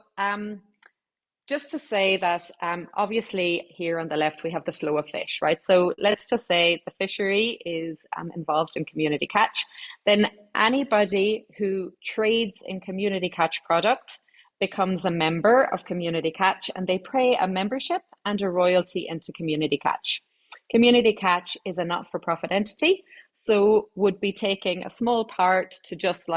just to say that obviously here on the left, we have the flow of fish, right? So let's just say the fishery is involved in community catch. Then anybody who trades in community catch product becomes a member of community catch, and they pay a membership and a royalty into community catch. Community catch is a not-for-profit entity, so would be taking a small part to just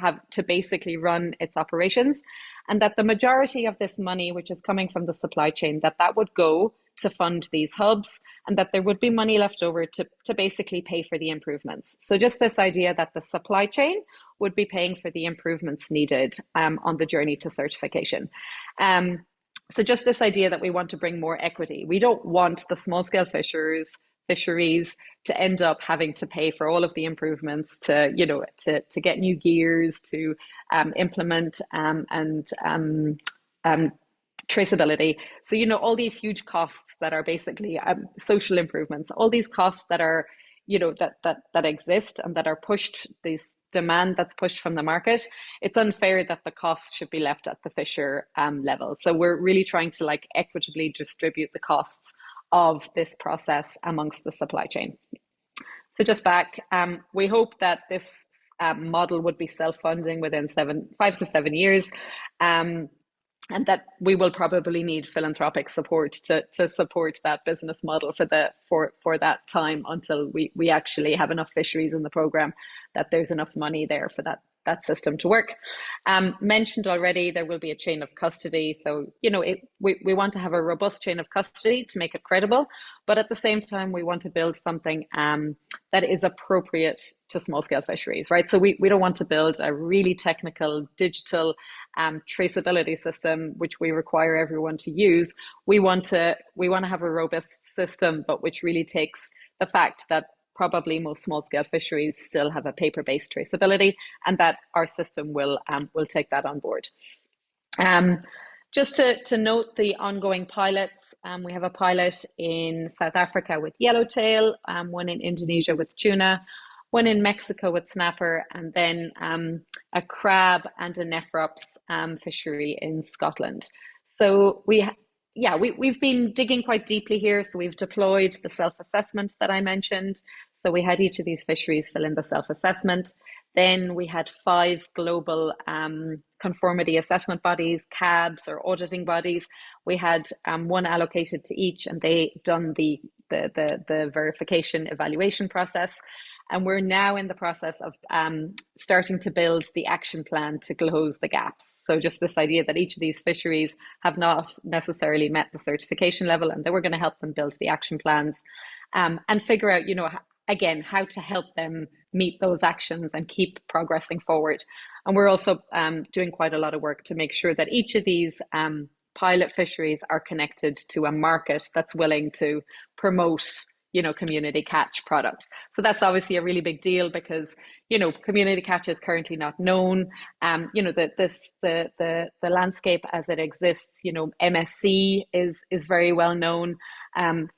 have to basically run its operations, and that the majority of this money, which is coming from the supply chain, that would go to fund these hubs, and that there would be money left over to basically pay for the improvements. So just this idea that the supply chain would be paying for the improvements needed on the journey to certification. So just this idea that we want to bring more equity. We don't want the small-scale fisheries to end up having to pay for all of the improvements, to get new gears, to implement and traceability. So all these huge costs that are basically social improvements, all these costs that are that exist and that are pushed, these demand that's pushed from the market, it's unfair that the costs should be left at the fisher level. So we're really trying to equitably distribute the costs of this process amongst the supply chain. So just back, we hope that this model would be self-funding within 5 to 7 years, and that we will probably need philanthropic support to support that business model for that time, until we actually have enough fisheries in the program that there's enough money there for that system to work. Mentioned already, there will be a chain of custody. So, we want to have a robust chain of custody to make it credible, but at the same time, we want to build something that is appropriate to small-scale fisheries, right? So we don't want to build a really technical digital traceability system, which we require everyone to use. We want to have a robust system, but which really takes the fact that probably most small-scale fisheries still have a paper-based traceability, and that our system will take that on board. Just to note the ongoing pilots, we have a pilot in South Africa with yellowtail, one in Indonesia with tuna, one in Mexico with snapper, and then a crab and a nephrops fishery in Scotland. So we've been digging quite deeply here. So we've deployed the self-assessment that I mentioned. So we had each of these fisheries fill in the self-assessment. Then we had 5 global conformity assessment bodies, CABs or auditing bodies. We had 1 allocated to each, and they done the verification evaluation process. And we're now in the process of starting to build the action plan to close the gaps. So just this idea that each of these fisheries have not necessarily met the certification level, and that we're going to help them build the action plans and figure out, again, how to help them meet those actions and keep progressing forward. And we're also doing quite a lot of work to make sure that each of these pilot fisheries are connected to a market that's willing to promote community catch product. So that's obviously a really big deal because, community catch is currently not known. The landscape as it exists, MSC is very well known.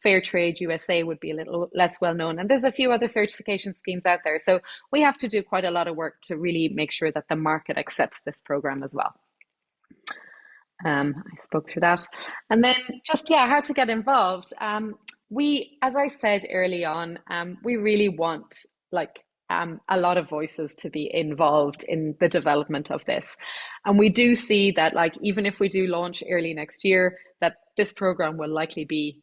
Fair Trade USA would be a little less well known. And there's a few other certification schemes out there. So we have to do quite a lot of work to really make sure that the market accepts this program as well. I spoke through that. And then just, how to get involved. We, as I said early on, we really want a lot of voices to be involved in the development of this. And we do see that even if we do launch early next year, that this program will likely be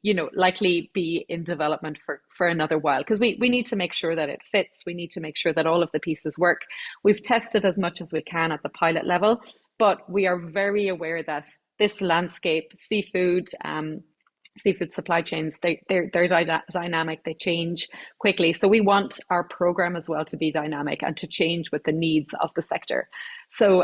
in development for another while, because we need to make sure that it fits. We need to make sure that all of the pieces work. We've tested as much as we can at the pilot level, but we are very aware that this landscape, seafood supply chains, they're dynamic, they change quickly. So we want our program as well to be dynamic and to change with the needs of the sector. So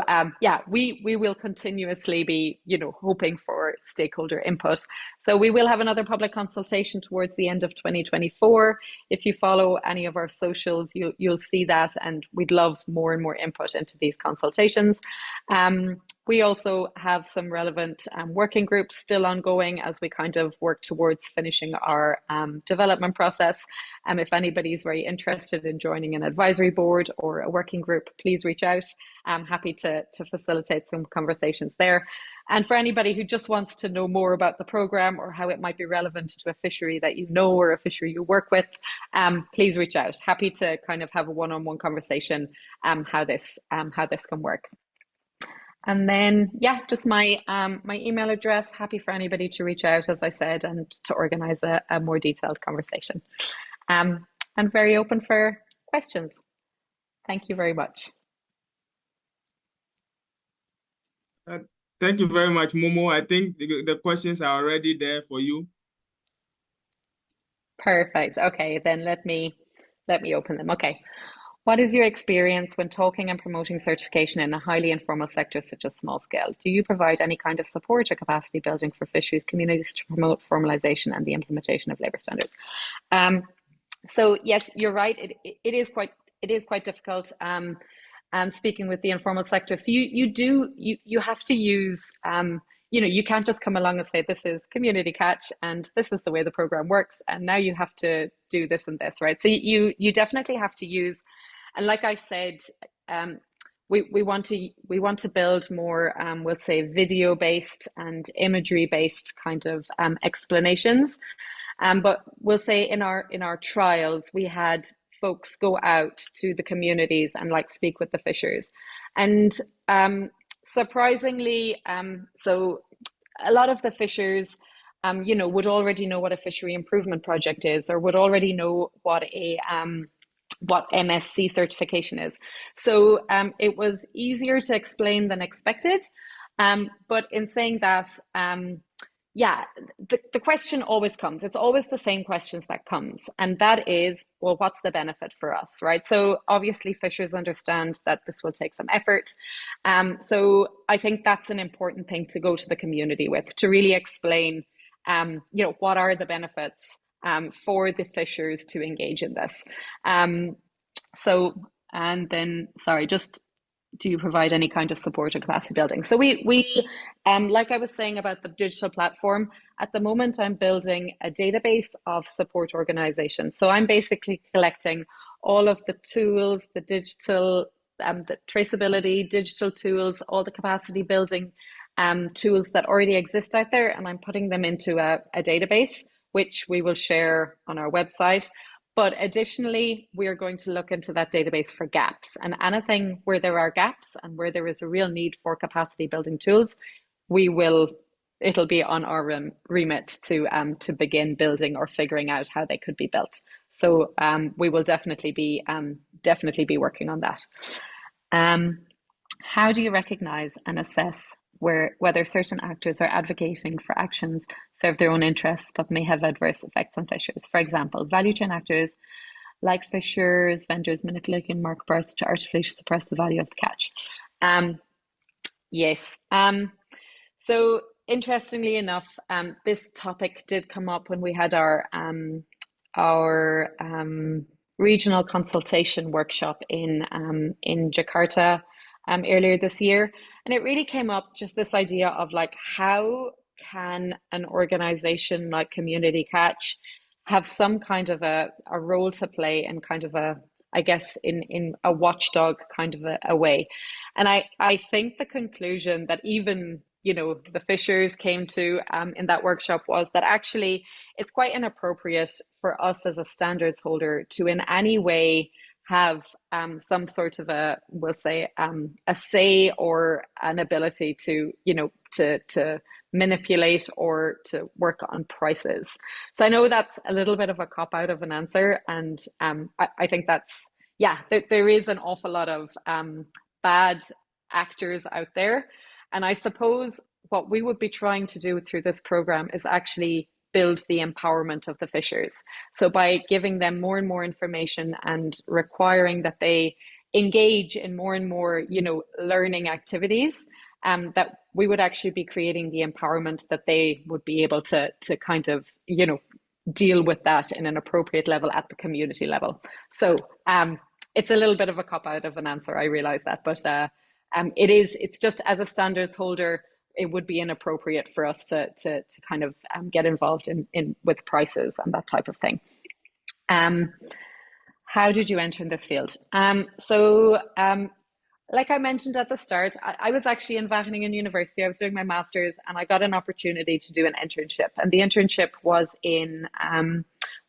we will continuously be, hoping for stakeholder input. So we will have another public consultation towards the end of 2024. If you follow any of our socials, you'll see that, and we'd love more and more input into these consultations. We also have some relevant working groups still ongoing as we kind of work towards finishing our development process. If anybody's very interested in joining an advisory board or a working group, please reach out. I'm happy to facilitate some conversations there. And for anybody who just wants to know more about the program or how it might be relevant to a fishery that you know or a fishery you work with, please reach out. Happy to kind of have a one-on-one conversation how this can work. And then, just my email address. Happy for anybody to reach out, as I said, and to organize a more detailed conversation. And very open for questions. Thank you very much. Thank you very much, Momo. I think the questions are already there for you. Perfect. Okay, then let me open them. Okay. What is your experience when talking and promoting certification in a highly informal sector such as small scale? Do you provide any kind of support or capacity building for fisheries communities to promote formalization and the implementation of labour standards? So yes, you're right. It is quite difficult. Speaking with the informal sector, so you have to use you can't just come along and say this is community catch and this is the way the program works and now you have to do this and this, right? So you definitely have to use. And like I said, we want to build more, we'll say, video-based and imagery-based kind of explanations. But we'll say in our trials, we had folks go out to the communities and speak with the fishers. And surprisingly, so a lot of the fishers, would already know what a fishery improvement project is, or would already know what MSC certification is. So it was easier to explain than expected. But in saying that, the question always comes. It's always the same questions that comes. And that is, well, what's the benefit for us, right? So obviously fishers understand that this will take some effort. So I think that's an important thing to go to the community with, to really explain, what are the benefits for the fishers to engage in this. And then, sorry, just, do you provide any kind of support or capacity building? So we like I was saying about the digital platform, at the moment I'm building a database of support organizations. So I'm basically collecting all of the tools, the digital, the traceability, digital tools, all the capacity building tools that already exist out there, and I'm putting them into a database, which we will share on our website. But additionally, we are going to look into that database for gaps, and anything where there are gaps and where there is a real need for capacity building tools, it'll be on our remit to begin building or figuring out how they could be built. So we will definitely be working on that. How do you recognize and assess whether certain actors are advocating for actions serve their own interests but may have adverse effects on fishers? For example, value chain actors like fishers, vendors manipulating market price to artificially suppress the value of the catch. Yes. So interestingly enough, this topic did come up when we had our regional consultation workshop in Jakarta earlier this year. And it really came up, just this idea of like, how can an organization like Community Catch have some kind of a role to play in kind of I guess in a watchdog kind of a way. And I think the conclusion that even, the fishers came to in that workshop was that actually it's quite inappropriate for us as a standards holder to in any way have some sort of a say or an ability to, to manipulate or to work on prices. So I know that's a little bit of a cop-out of an answer. And I think that's, there is an awful lot of bad actors out there. And I suppose what we would be trying to do through this program is actually build the empowerment of the fishers. So by giving them more and more information and requiring that they engage in more and more, learning activities, that we would actually be creating the empowerment that they would be able to kind of, deal with that in an appropriate level at the community level. So it's a little bit of a cop-out of an answer, I realize that, but it's just, as a standards holder, it would be inappropriate for us to kind of get involved in with prices and that type of thing. How did you enter in this field? Like I mentioned at the start, I was actually in Wageningen University. I was doing my master's, and I got an opportunity to do an internship. And the internship was in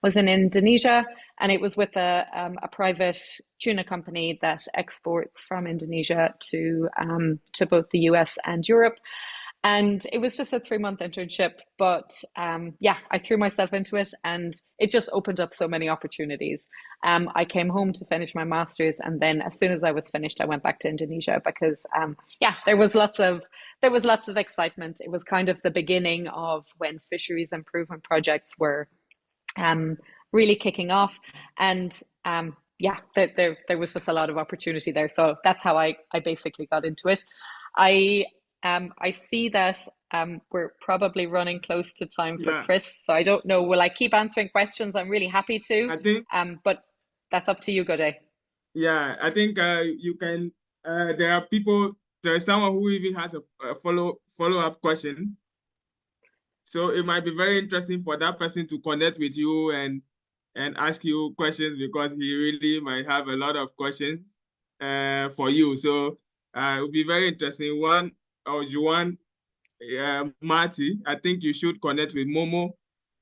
Indonesia, and it was with a private tuna company that exports from Indonesia to both the US and Europe. And it was just a 3-month internship, but I threw myself into it, and it just opened up so many opportunities. I came home to finish my master's, and then as soon as I was finished, I went back to Indonesia because there was lots of excitement. It was kind of the beginning of when fisheries improvement projects were really kicking off, and there was just a lot of opportunity there. So that's how I basically got into it. I see that we're probably running close to time for Chris, so I don't know, will I keep answering questions? I'm really happy to. I think, but that's up to you, Goddey. Yeah, I think you can. There is someone who even has a follow-up question. So it might be very interesting for that person to connect with you and ask you questions, because he really might have a lot of questions for you. So it would be very interesting. One, or Juan, Marty, I think you should connect with Momo,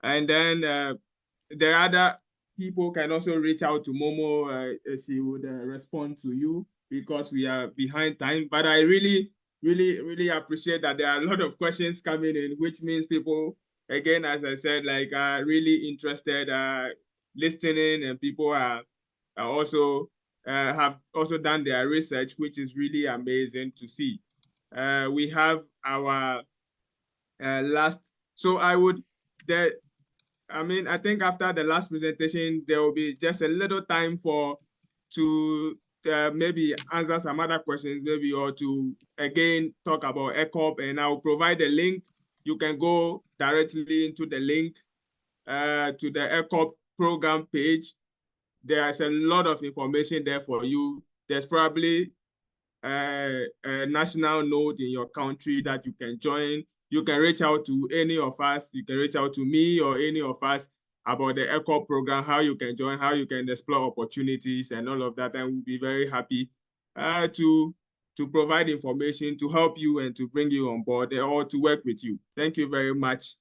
and then the other people can also reach out to Momo. She would respond to you, because we are behind time. But I really appreciate that there are a lot of questions coming in, which means people, again, as I said, like are really interested, listening, and people are also have also done their research, which is really amazing to see. We have our last, so I think after the last presentation, there will be just a little time to maybe answer some other questions, maybe, or to again talk about ECOP, and I'll provide a link. You can go directly into the link to the ECOP program page. There's a lot of information there for you. There's probably a national node in your country that you can join. You can reach out to any of us. You can reach out to me or any of us. about the ECOP program, how you can join, how you can explore opportunities and all of that. And we'll be very happy to provide information to help you and to bring you on board or to work with you. Thank you very much.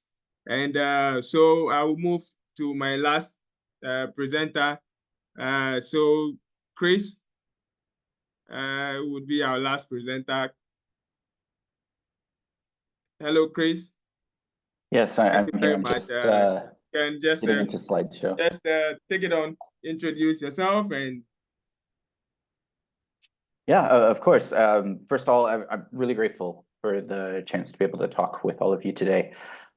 And so I will move to my last presenter. So Chris would be our last presenter. Hello, Chris. Yes, I'm here. I'm much. just getting into slideshow. Just take it on, introduce yourself and. Yeah, of course. First of all, I'm really grateful for the chance to be able to talk with all of you today.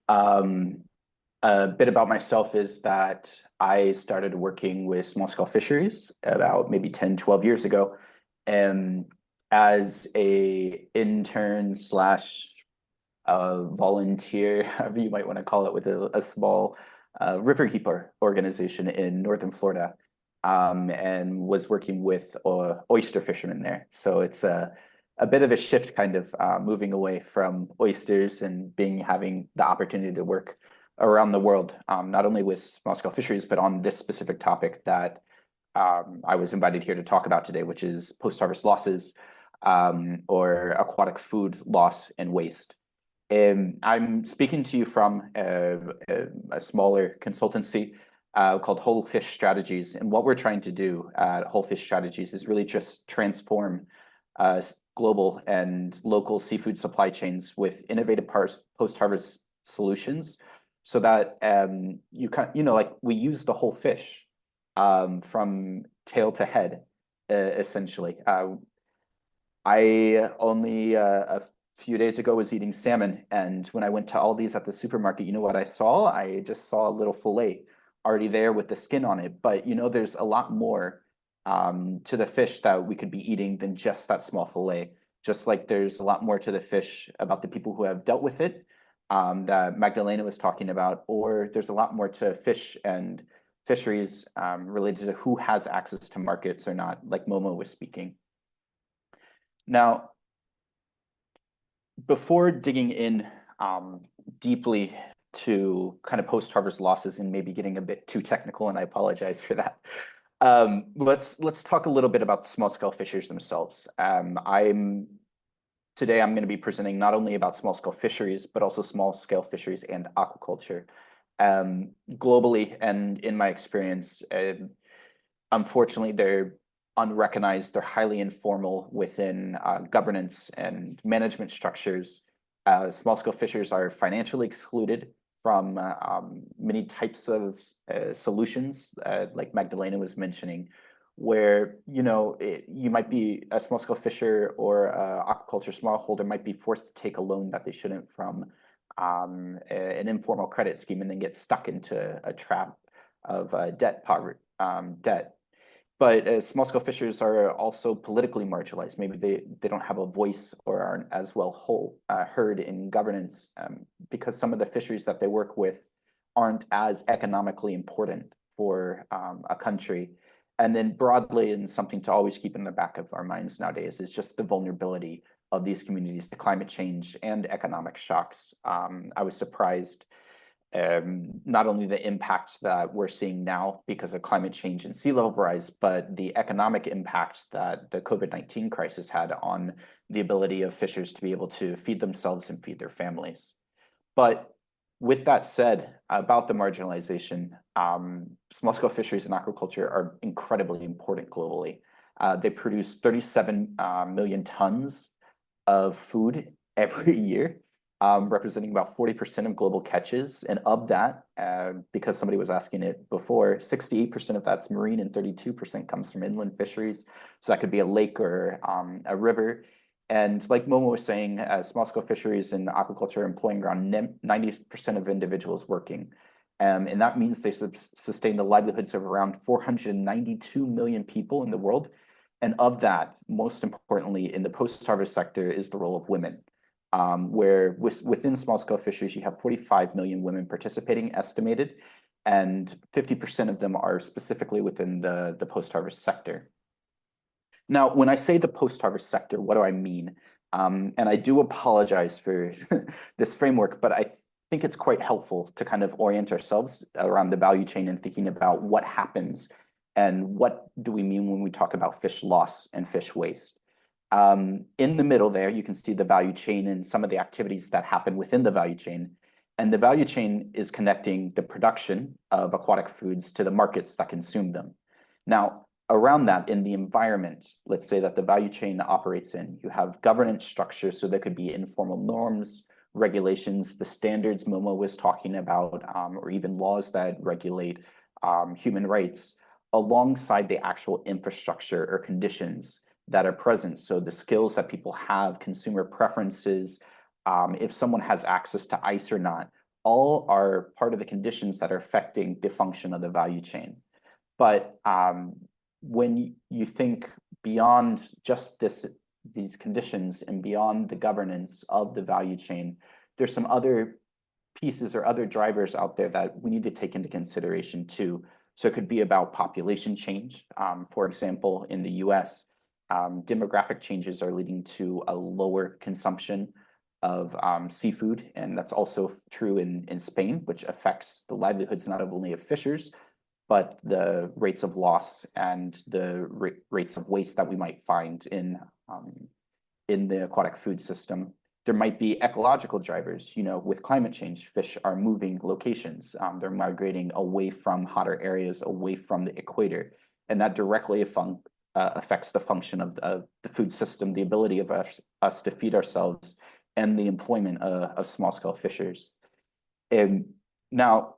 A bit about myself is that I started working with small-scale fisheries about maybe 10, 12 years ago, and as a intern slash volunteer, however you might want to call it, with a small riverkeeper organization in northern Florida. And was working with oyster fishermen there. So it's a bit of a shift, kind of moving away from oysters and having the opportunity to work around the world, not only with small-scale fisheries, but on this specific topic that I was invited here to talk about today, which is post-harvest losses or aquatic food loss and waste. I'm speaking to you from a smaller consultancy called Whole Fish Strategies. And what we're trying to do at Whole Fish Strategies is really just transform global and local seafood supply chains with innovative post-harvest solutions so that like we use the whole fish from tail to head, essentially. I only a few days ago was eating salmon, and when I went to Aldi's at the supermarket, you know what I saw? I just saw a little fillet already there with the skin on it. But there's a lot more to the fish that we could be eating than just that small fillet. Just like there's a lot more to the fish about the people who have dealt with it that Magdalena was talking about, or there's a lot more to fish and fisheries related to who has access to markets or not, like Momo was speaking. Now, before digging in deeply to kind of post-harvest losses and maybe getting a bit too technical, and I apologize for that. Let's talk a little bit about the small-scale fisheries themselves. Today I'm going to be presenting not only about small-scale fisheries, but also small-scale fisheries and aquaculture. Globally, and in my experience, unfortunately, they're unrecognized, they're highly informal within governance and management structures. Small-scale fisheries are financially excluded from many types of solutions, like Magdalena was mentioning, where you might be a small-scale fisher or aquaculture smallholder might be forced to take a loan that they shouldn't from an informal credit scheme and then get stuck into a trap of debt. But small-scale fishers are also politically marginalized. Maybe they don't have a voice or aren't as well heard in governance because some of the fisheries that they work with aren't as economically important for a country. And then broadly, and something to always keep in the back of our minds nowadays, is just the vulnerability of these communities to climate change and economic shocks. I was surprised not only the impact that we're seeing now because of climate change and sea level rise, but the economic impact that the COVID-19 crisis had on the ability of fishers to be able to feed themselves and feed their families. But with that said, about the marginalization, small-scale fisheries and aquaculture are incredibly important globally. They produce 37 million tons of food every year, representing about 40% of global catches. And of that, because somebody was asking it before, 68% of that's marine and 32% comes from inland fisheries. So that could be a lake or a river. And like Momo was saying, small-scale fisheries and aquaculture are employing around 90% of individuals working. And that means they sustain the livelihoods of around 492 million people in the world. And of that, most importantly, in the post-harvest sector is the role of women, where within small-scale fisheries, you have 45 million women participating, estimated, and 50% of them are specifically within the post-harvest sector. Now, when I say the post-harvest sector, what do I mean? And I do apologize for this framework, but think it's quite helpful to kind of orient ourselves around the value chain and thinking about what happens and what do we mean when we talk about fish loss and fish waste. In the middle there, you can see the value chain and some of the activities that happen within the value chain. And the value chain is connecting the production of aquatic foods to the markets that consume them. Now, around that, in the environment, let's say that the value chain operates in, you have governance structures, so there could be informal norms, regulations, the standards Momo was talking about, or even laws that regulate human rights, alongside the actual infrastructure or conditions that are present. So the skills that people have, consumer preferences, if someone has access to ice or not, all are part of the conditions that are affecting the function of the value chain. But when you think beyond just these conditions and beyond the governance of the value chain, there's some other pieces or other drivers out there that we need to take into consideration too. So it could be about population change. For example, in the US, demographic changes are leading to a lower consumption of seafood, and that's also true in Spain, which affects the livelihoods not only of fishers, but the rates of loss and the rates of waste that we might find in the aquatic food system. There might be ecological drivers. You know, with climate change, fish are moving locations. They're migrating away from hotter areas, away from the equator, and that directly affects the function of the food system, the ability of us to feed ourselves, and the employment of small-scale fishers. Now,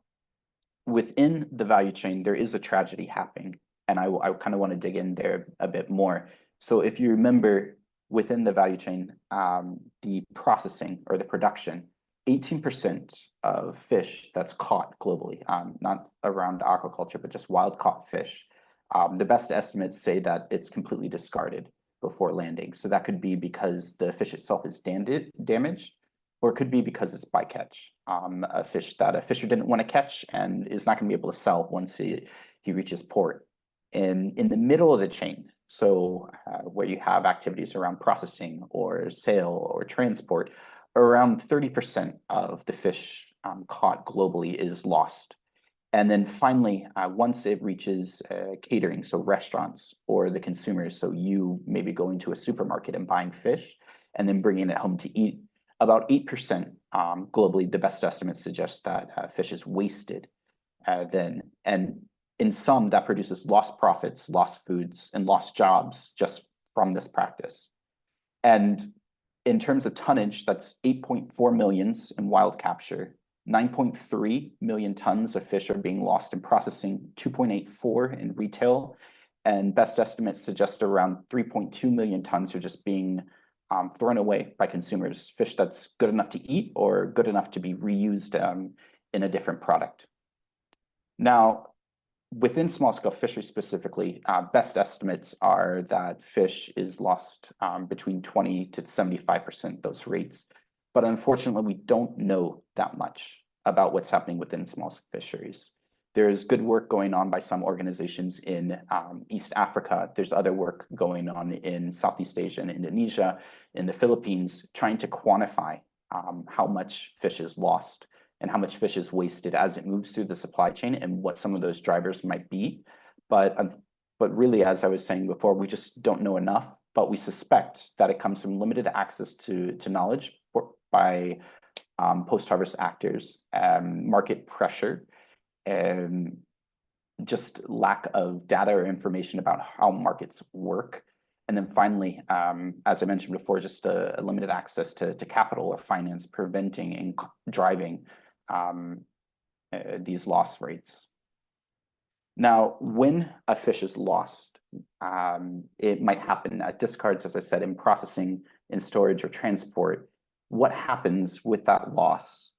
within the value chain, there is a tragedy happening, and I kind of want to dig in there a bit more. So if you remember, within the value chain, the processing or the production, 18% of fish that's caught globally, not around aquaculture, but just wild-caught fish, the best estimates say that it's completely discarded before landing. So that could be because the fish itself is damaged, or it could be because it's bycatch, a fish that a fisher didn't want to catch and is not going to be able to sell once he reaches port. And in the middle of the chain, so where you have activities around processing or sale or transport, around 30% of the fish caught globally is lost. And then finally, once it reaches catering, so restaurants or the consumers, so you maybe going to a supermarket and buying fish and then bringing it home to eat, about 8% globally, the best estimates suggest that fish is wasted then. And in some, that produces lost profits, lost foods, and lost jobs just from this practice. And in terms of tonnage, that's 8.4 million in wild capture, 9.3 million tons of fish are being lost in processing, 2.84 in retail, and best estimates suggest around 3.2 million tons are just being thrown away by consumers, fish that's good enough to eat or good enough to be reused in a different product. Now, within small-scale fisheries specifically, best estimates are that fish is lost between 20 to 75%, those rates. But unfortunately, we don't know that much about what's happening within small fisheries. There's good work going on by some organizations in East Africa. There's other work going on in Southeast Asia and Indonesia, in the Philippines, trying to quantify how much fish is lost and how much fish is wasted as it moves through the supply chain and what some of those drivers might be. But really, as I was saying before, we just don't know enough, but we suspect that it comes from limited access to knowledge by post-harvest actors, market pressure, and just lack of data or information about how markets work. And then finally, as I mentioned before, just a limited access to capital or finance, preventing and driving these loss rates. Now, when a fish is lost, it might happen at discards, as I said, in processing, in storage or transport. What happens with that loss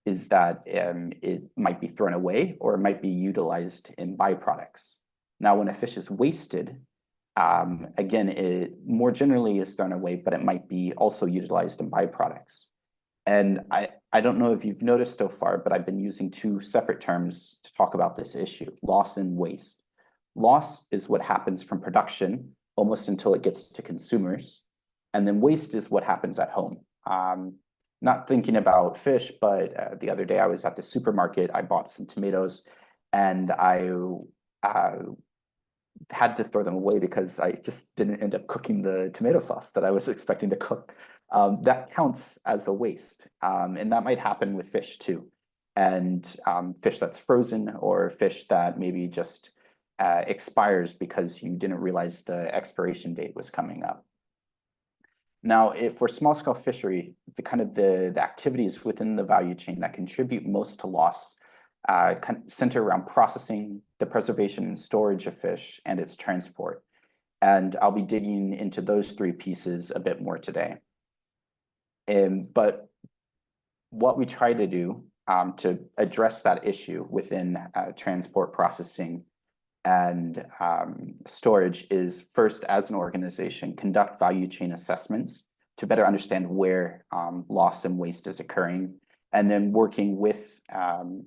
is that it might be thrown away or it might be utilized in byproducts. Now, when a fish is wasted, again, it more generally is thrown away, but it might be also utilized in byproducts. And I don't know if you've noticed so far, but I've been using two separate terms to talk about this issue, loss and waste. Loss is what happens from production almost until it gets to consumers. And then waste is what happens at home. not thinking about fish, but the other day I was at the supermarket, I bought some tomatoes, and I had to throw them away because I just didn't end up cooking the tomato sauce that I was expecting to cook. That counts as a waste, and that might happen with fish too. And fish that's frozen, or fish that maybe just expires because you didn't realize the expiration date was coming up. Now, for small-scale fishery, the activities within the value chain that contribute most to loss center around processing, the preservation and storage of fish, and its transport. And I'll be digging into those three pieces a bit more today. But what we try to do to address that issue within transport, processing, and storage is first, as an organization, conduct value chain assessments to better understand where loss and waste is occurring, and then working with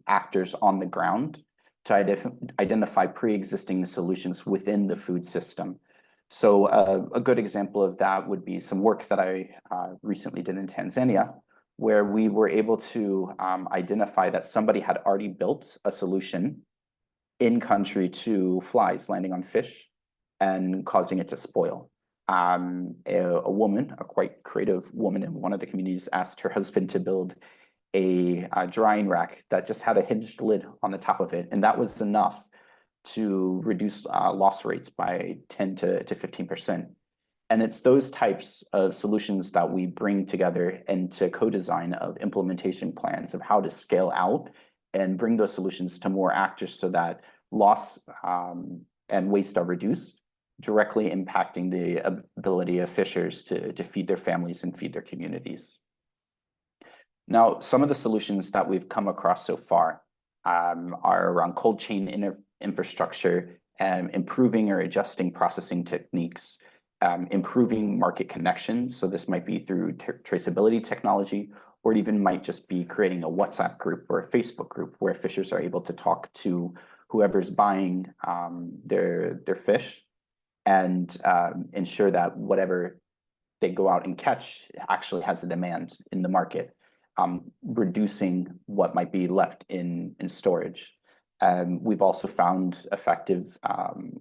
actors on the ground to identify pre-existing solutions within the food system. So a good example of that would be some work that I recently did in Tanzania, where we were able to identify that somebody had already built a solution in country to flies landing on fish and causing it to spoil. A woman, a quite creative woman in one of the communities, asked her husband to build a drying rack that just had a hinged lid on the top of it, and that was enough to reduce loss rates by 10 to 15%. And it's those types of solutions that we bring together into co-design of implementation plans of how to scale out and bring those solutions to more actors so that loss and waste are reduced, directly impacting the ability of fishers to feed their families and feed their communities. Now, some of the solutions that we've come across so far are around cold chain infrastructure, improving or adjusting processing techniques, improving market connections. So this might be through traceability technology, or it even might just be creating a WhatsApp group or a Facebook group where fishers are able to talk to whoever's buying their fish and ensure that whatever they go out and catch actually has a demand in the market, reducing what might be left in storage. We've also found effective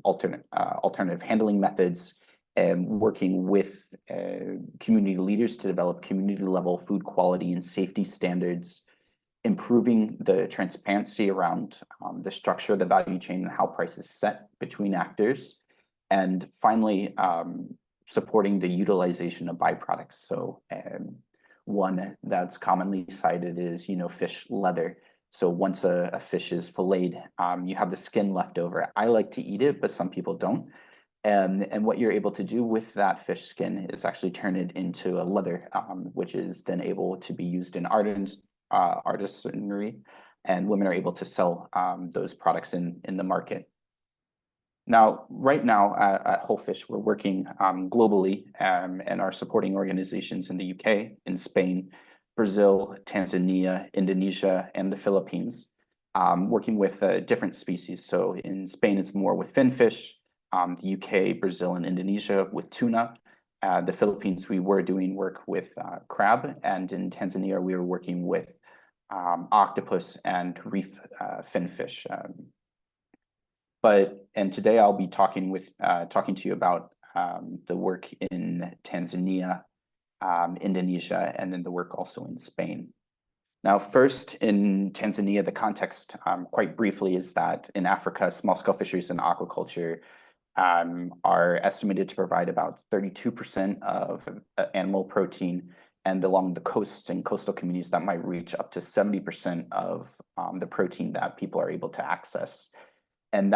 alternative handling methods, and working with community leaders to develop community-level food quality and safety standards, improving the transparency around the structure of the value chain and how price is set between actors, and finally, supporting the utilization of byproducts. So one that's commonly cited is, fish leather. So once a fish is filleted, you have the skin left over. I like to eat it, but some people don't. And what you're able to do with that fish skin is actually turn it into a leather, which is then able to be used in artisanry, and women are able to sell those products in the market. Now, right now at Whole Fish, we're working globally and are supporting organizations in the UK, in Spain, Brazil, Tanzania, Indonesia, and the Philippines, working with different species. So in Spain, it's more with finfish, the UK, Brazil, and Indonesia with tuna. The Philippines, we were doing work with crab, and in Tanzania, we were working with octopus and reef finfish. And today I'll be talking to you about the work in Tanzania, Indonesia, and then the work also in Spain. Now, first in Tanzania, the context, quite briefly, is that in Africa, small-scale fisheries and aquaculture are estimated to provide about 32% of animal protein, and along the coasts and coastal communities, that might reach up to 70% of the protein that people are able to access. And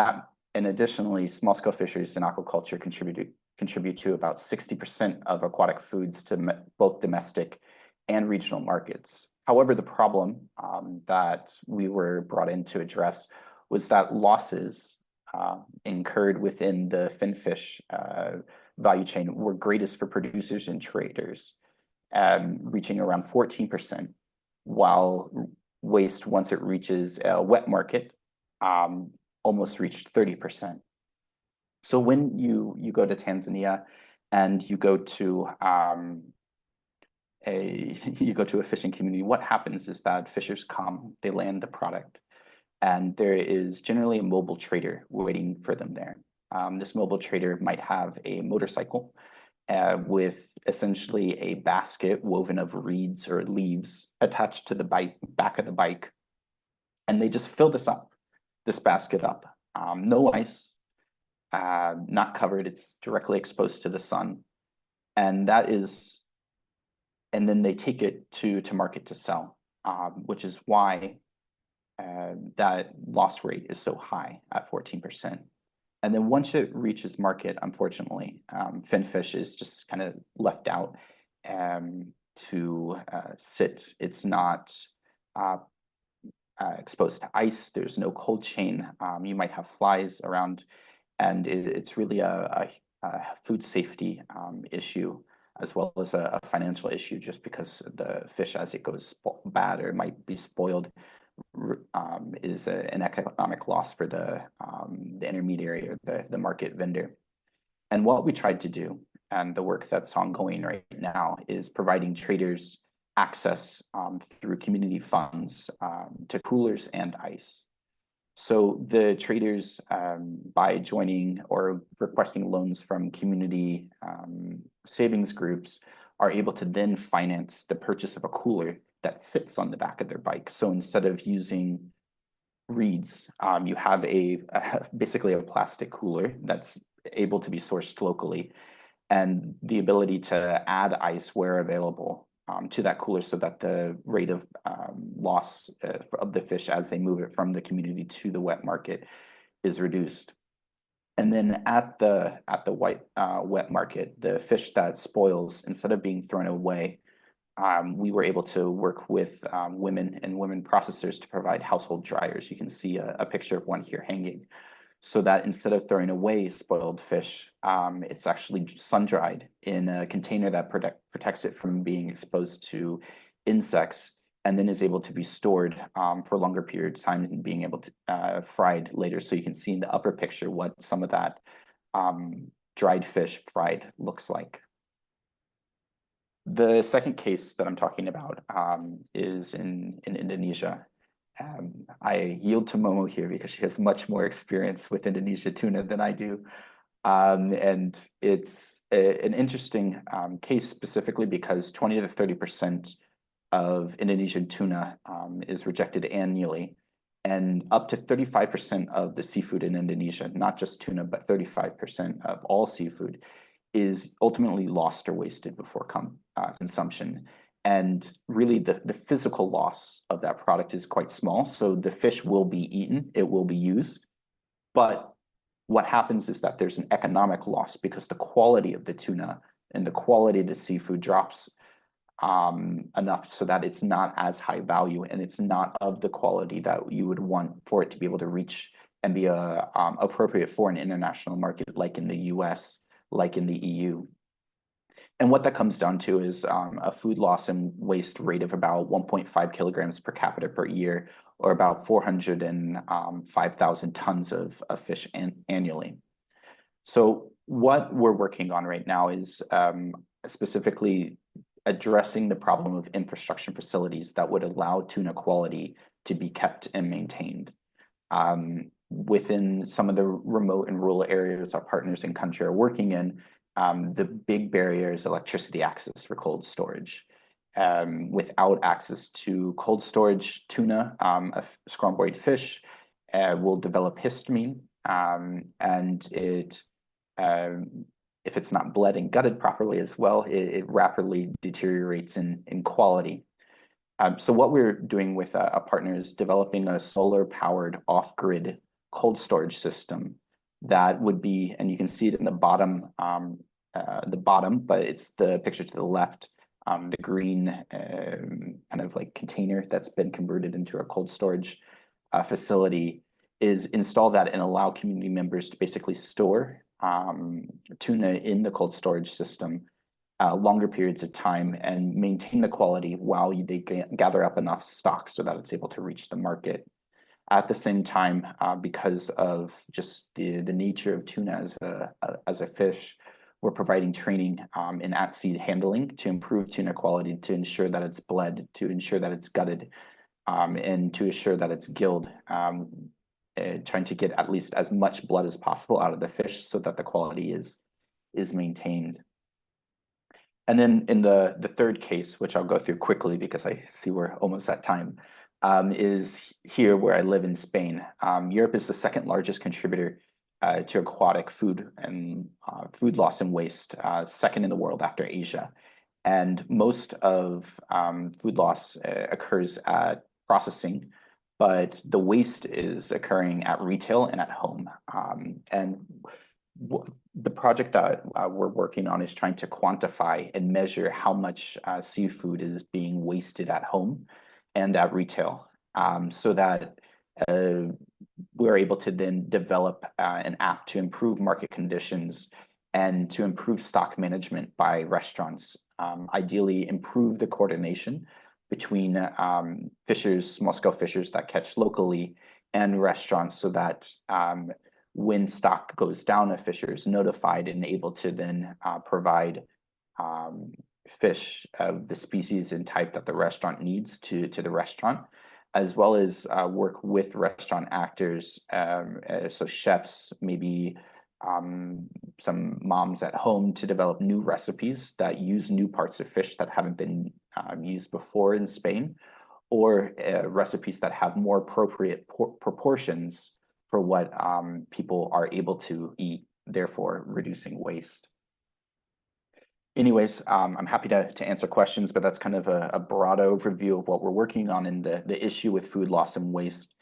additionally, small-scale fisheries and aquaculture contribute to about 60% of aquatic foods to both domestic and regional markets. However, the problem that we were brought in to address was that losses incurred within the finfish value chain were greatest for producers and traders, reaching around 14%, while waste, once it reaches a wet market, almost reached 30%. So when you go to Tanzania and you go to you go to a fishing community, what happens is that fishers come, they land the product, and there is generally a mobile trader waiting for them there. This mobile trader might have a motorcycle with essentially a basket woven of reeds or leaves attached to the back of the bike. And they just fill this basket up. No ice, not covered, it's directly exposed to the sun. And then they take it to market to sell, which is why that loss rate is so high at 14%. And then once it reaches market, unfortunately, finfish is just kind of left out to sit. It's not exposed to ice. There's no cold chain. You might have flies around, and it's really a food safety issue, as well as a financial issue, just because the fish, as it goes bad or might be spoiled, is an economic loss for the intermediary or the market vendor. And what we tried to do, and the work that's ongoing right now, is providing traders access through community funds to coolers and ice. So the traders, by joining or requesting loans from community savings groups, are able to then finance the purchase of a cooler that sits on the back of their bike. So instead of using reeds, you have basically a plastic cooler that's able to be sourced locally, and the ability to add ice where available to that cooler, so that the rate of loss of the fish as they move it from the community to the wet market is reduced. And then at the wet market, the fish that spoils, instead of being thrown away, we were able to work with women and women processors to provide household dryers. You can see a picture of one here hanging, so that instead of throwing away spoiled fish, it's actually sun-dried in a container that protects it from being exposed to insects, and then is able to be stored for longer periods of time and being able to fried later. So you can see in the upper picture what some of that dried fish fried looks like. The second case that I'm talking about is in Indonesia. I yield to Momo here because she has much more experience with Indonesia tuna than I do. And it's an interesting case, specifically because 20 to 30% of Indonesian tuna is rejected annually, and up to 35% of the seafood in Indonesia, not just tuna, but 35% of all seafood, is ultimately lost or wasted before consumption. And really the physical loss of that product is quite small. So the fish will be eaten, it will be used. But what happens is that there's an economic loss because the quality of the tuna and the quality of the seafood drops enough so that it's not as high value, and it's not of the quality that you would want for it to be able to reach and be appropriate for an international market, like in the US, like in the EU. And what that comes down to is a food loss and waste rate of about 1.5 kilograms per capita per year, or about 405,000 tons of fish annually. So what we're working on right now is specifically addressing the problem of infrastructure facilities that would allow tuna quality to be kept and maintained. Within some of the remote and rural areas our partners in country are working in, the big barrier is electricity access for cold storage. Without access to cold storage, tuna, a scromboid fish, will develop histamine, and if it's not bled and gutted properly as well, it rapidly deteriorates in quality. So what we're doing with a partner is developing a solar-powered off-grid cold storage system that would be, and you can see it in the bottom, but it's the picture to the left, the green kind of like container that's been converted into a cold storage facility is install that and allow community members to basically store tuna in the cold storage system longer periods of time and maintain the quality while they gather up enough stock so that it's able to reach the market. At the same time, because of just the nature of tuna as a fish, we're providing training in at-sea handling to improve tuna quality, to ensure that it's bled, to ensure that it's gutted, and to ensure that it's gilled, trying to get at least as much blood as possible out of the fish so that the quality is maintained. And then in the third case, which I'll go through quickly because I see we're almost at time, is here where I live in Spain. Europe is the second largest contributor to aquatic food and food loss and waste, second in the world after Asia. And most of food loss occurs at processing, but the waste is occurring at retail and at home. And the project that we're working on is trying to quantify and measure how much seafood is being wasted at home and at retail, so that we're able to then develop an app to improve market conditions and to improve stock management by restaurants. Ideally, improve the coordination between fishers, small-scale fishers that catch locally, and restaurants, so that when stock goes down, a fisher is notified and able to then provide fish of the species and type that the restaurant needs to the restaurant, as well as work with restaurant actors, so chefs, maybe some moms at home, to develop new recipes that use new parts of fish that haven't been used before in Spain, or recipes that have more appropriate proportions for what people are able to eat, therefore reducing waste. Anyways, I'm happy to answer questions, but that's kind of a broad overview of what we're working on in the issue with food loss and waste.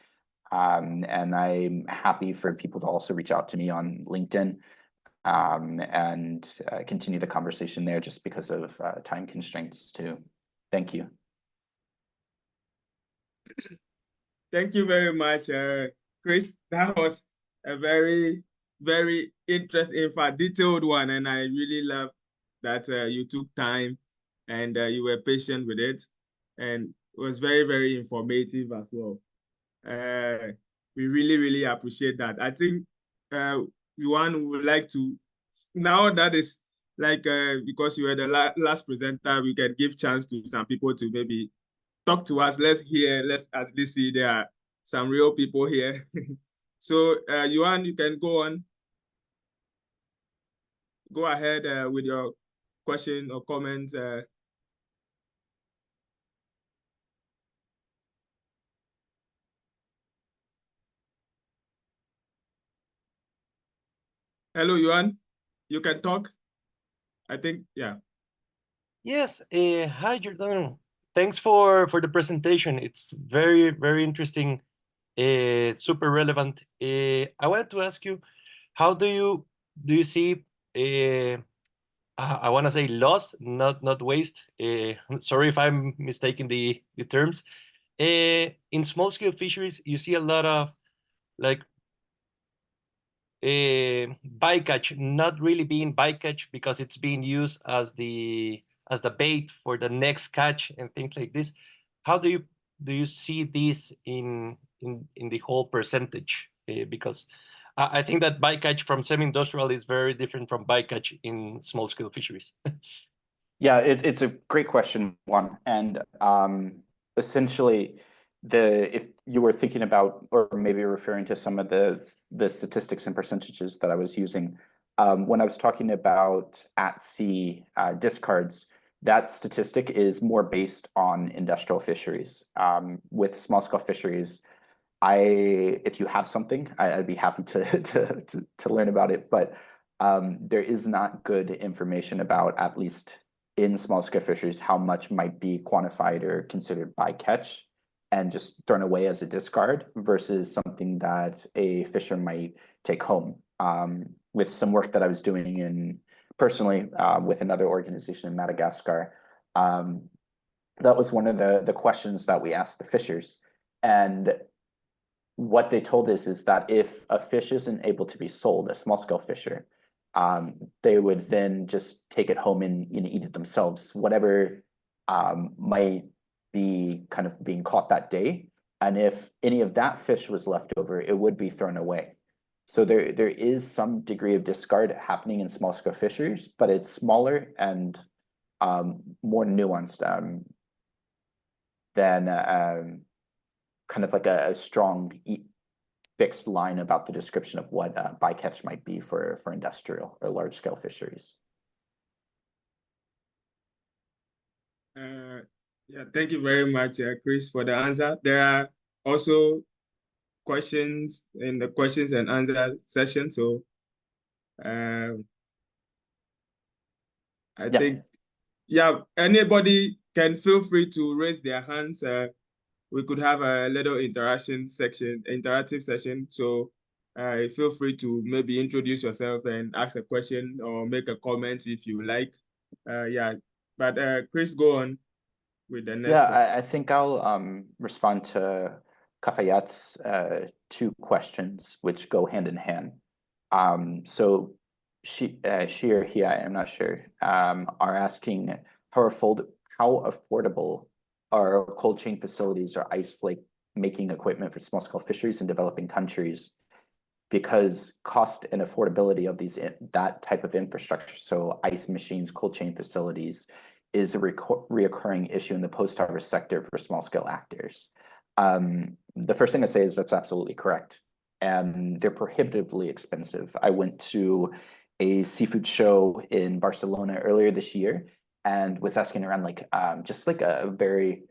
And I'm happy for people to also reach out to me on LinkedIn and continue the conversation there, just because of time constraints too. Thank you. Thank you very much, Chris. That was a very, very interesting, in fact, detailed one. And I really love that you took time and you were patient with it. And it was very, very informative as well. We really, really appreciate that. I think Yuan would like to, now that is like, because you were the last presenter, we can give chance to some people to maybe talk to us. Let's at least see there are some real people here. So Yuan, you can go on. Go ahead with your question or comment. Hello, Yuan. You can talk. I think, yeah. Yes. Hi, Giordano. Thanks for the presentation. It's very, very interesting, super relevant. I wanted to ask you, how do you see, I want to say loss, not waste. Sorry if I'm mistaking the terms. In small-scale fisheries, you see a lot of like bycatch not really being bycatch because it's being used as the bait for the next catch and things like this. How do you see this in the whole percentage? Because I think that bycatch from semi-industrial is very different from bycatch in small-scale fisheries. Yeah, it's a great question, Juan. And essentially, if you were thinking about, or maybe referring to some of the statistics and percentages that I was using, when I was talking about at-sea discards, that statistic is more based on industrial fisheries. With small-scale fisheries, if you have something, I'd be happy to learn about it, but there is not good information about, at least in small-scale fisheries, how much might be quantified or considered bycatch and just thrown away as a discard versus something that a fisher might take home. With some work that I was doing personally with another organization in Madagascar, that was one of the questions that we asked the fishers. And what they told us is that if a fish isn't able to be sold, a small-scale fisher, they would then just take it home and eat it themselves, whatever might be kind of being caught that day. And if any of that fish was left over, it would be thrown away. So there is some degree of discard happening in small-scale fisheries, but it's smaller and more nuanced than kind of like a strong fixed line about the description of what bycatch might be for industrial or large-scale fisheries. Yeah, thank you very much, Chris, for the answer. There are also questions in the questions and answer session. So I think, yeah, anybody can feel free to raise their hands. We could have a little interactive session. So feel free to maybe introduce yourself and ask a question or make a comment if you like. Yeah, but Chris, go on with the next question. I think I'll respond to Kafayat's two questions, which go hand in hand. So she or he, I'm not sure, are asking how affordable are cold chain facilities or ice flake making equipment for small-scale fisheries in developing countries, because cost and affordability of that type of infrastructure, so ice machines, cold chain facilities, is a reoccurring issue in the post-harvest sector for small-scale actors. The first thing to say is that's absolutely correct. And they're prohibitively expensive. I went to a seafood show in Barcelona earlier this year and was asking around just like a very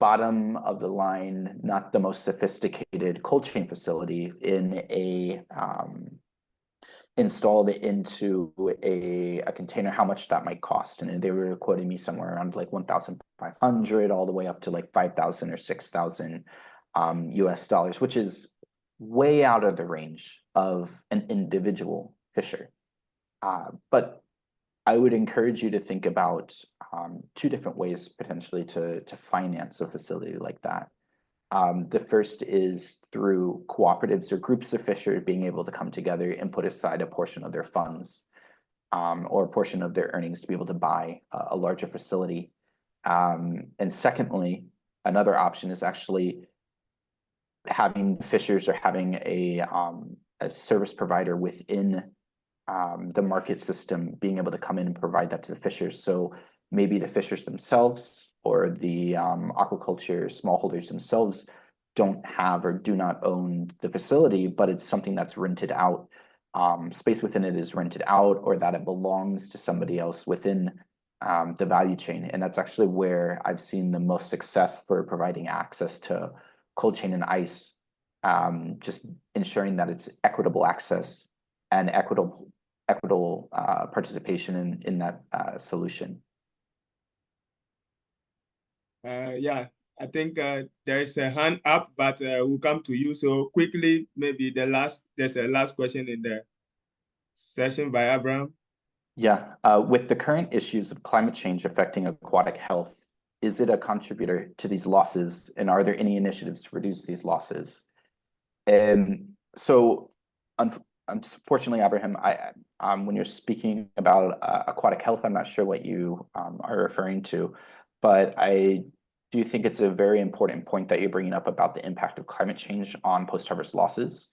bottom of the line, not the most sophisticated cold chain facility in a installed into a container, how much that might cost. And they were quoting me somewhere around like 1,500 all the way up to like 5,000 or 6,000 US dollars, which is way out of the range of an individual fisher. But I would encourage you to think about two different ways potentially to finance a facility like that. The first is through cooperatives or groups of fishers being able to come together and put aside a portion of their funds or a portion of their earnings to be able to buy a larger facility. And secondly, another option is actually having fishers or having a service provider within the market system being able to come in and provide that to the fishers. So maybe the fishers themselves or the aquaculture smallholders themselves don't have or do not own the facility, but it's something that's rented out. Space within it is rented out, or that it belongs to somebody else within the value chain. And that's actually where I've seen the most success for providing access to cold chain and ice, just ensuring that it's equitable access and equitable participation in that solution. Yeah, I think there is a hand up, but we'll come to you. So quickly, maybe there's a last question in the session by Abraham. Yeah, with the current issues of climate change affecting aquatic health, is it a contributor to these losses? And are there any initiatives to reduce these losses? So unfortunately, Abraham, when you're speaking about aquatic health, I'm not sure what you are referring to, but I do think it's a very important point that you're bringing up about the impact of climate change on post-harvest losses.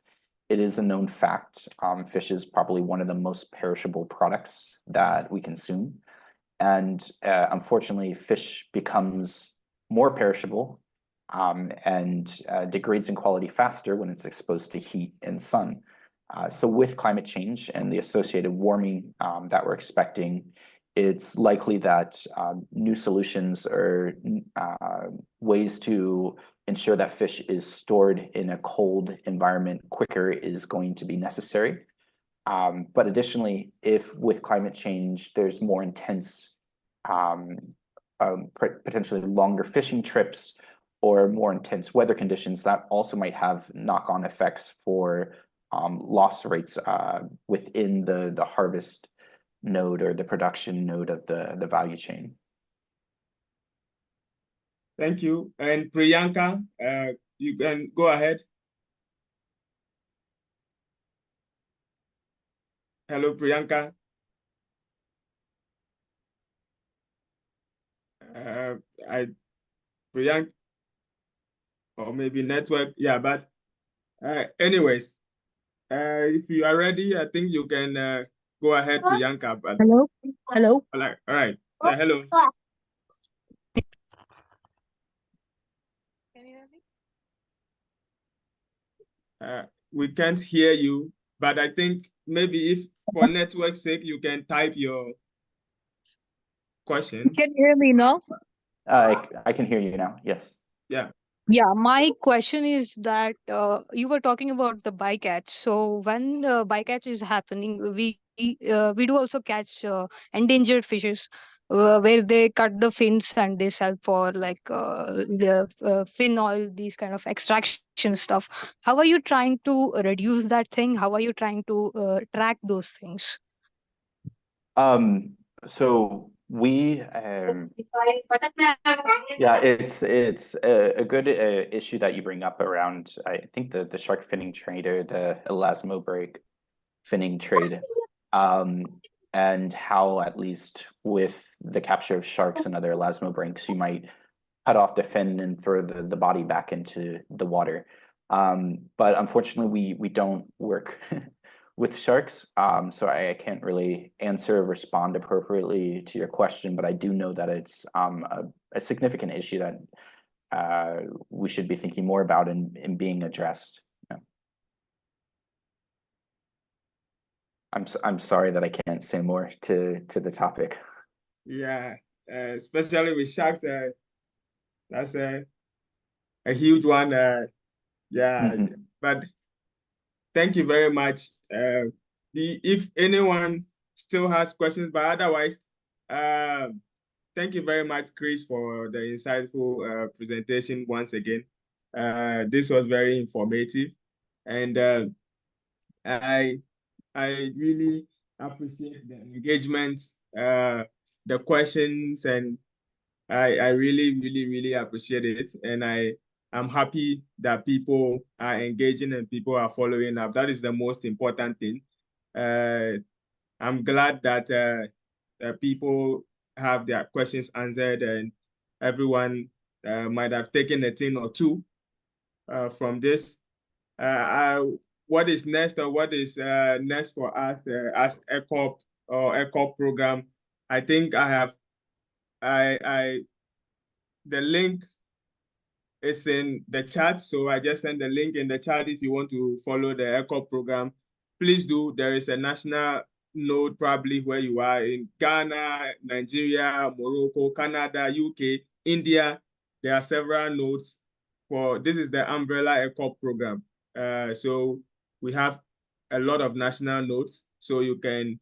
It is a known fact. Fish is probably one of the most perishable products that we consume. And unfortunately, fish becomes more perishable and degrades in quality faster when it's exposed to heat and sun. So with climate change and the associated warming that we're expecting, it's likely that new solutions or ways to ensure that fish is stored in a cold environment quicker is going to be necessary. But additionally, if with climate change, there's more intense, potentially longer fishing trips or more intense weather conditions, that also might have knock-on effects for loss rates within the harvest node or the production node of the value chain. Thank you. And Priyanka, you can go ahead. Hello, Priyanka. Priyanka, or maybe network, yeah, but Anyways, if you are ready, I think you can go ahead, Priyanka. But Hello? Hello? all right. Yeah, hello. Can you hear me? We can't hear you, but I think maybe if for network sake, you can type your question. Can you hear me now? I can hear you now. Yes. Yeah. Yeah, my question is that you were talking about the bycatch. So when the bycatch is happening, we do also catch endangered fishes where they cut the fins and they sell for like the fin oil, these kind of extraction stuff. How are you trying to reduce that thing? How are you trying to track those things? So we yeah, it's a good issue that you bring up around, I think, the shark finning trade or the elasmobranch finning trade, and how, at least with the capture of sharks and other elasmobranchs, you might cut off the fin and throw the body back into the water. But unfortunately, we don't work with sharks, so I can't really answer or respond appropriately to your question, but I do know that it's a significant issue that we should be thinking more about and being addressed. Yeah. I'm sorry that I can't say more to the topic. Yeah, especially with sharks, that's a huge one. Yeah, but thank you very much. If anyone still has questions, but otherwise, thank you very much, Chris, for the insightful presentation once again. This was very informative, and I really appreciate the engagement, the questions, and I really appreciate it. And I'm happy that people are engaging and people are following up. That is the most important thing. I'm glad that people have their questions answered, and everyone might have taken a thing or two from this. What is next, or what is next for us as ECOP or ECOP program? I think the link is in the chat, so I just send the link in the chat if you want to follow the ECOP program. Please do. There is a national node probably where you are in Ghana, Nigeria, Morocco, Canada, UK, India. There are several nodes for this is the umbrella ECOP program. So we have a lot of national nodes, so you can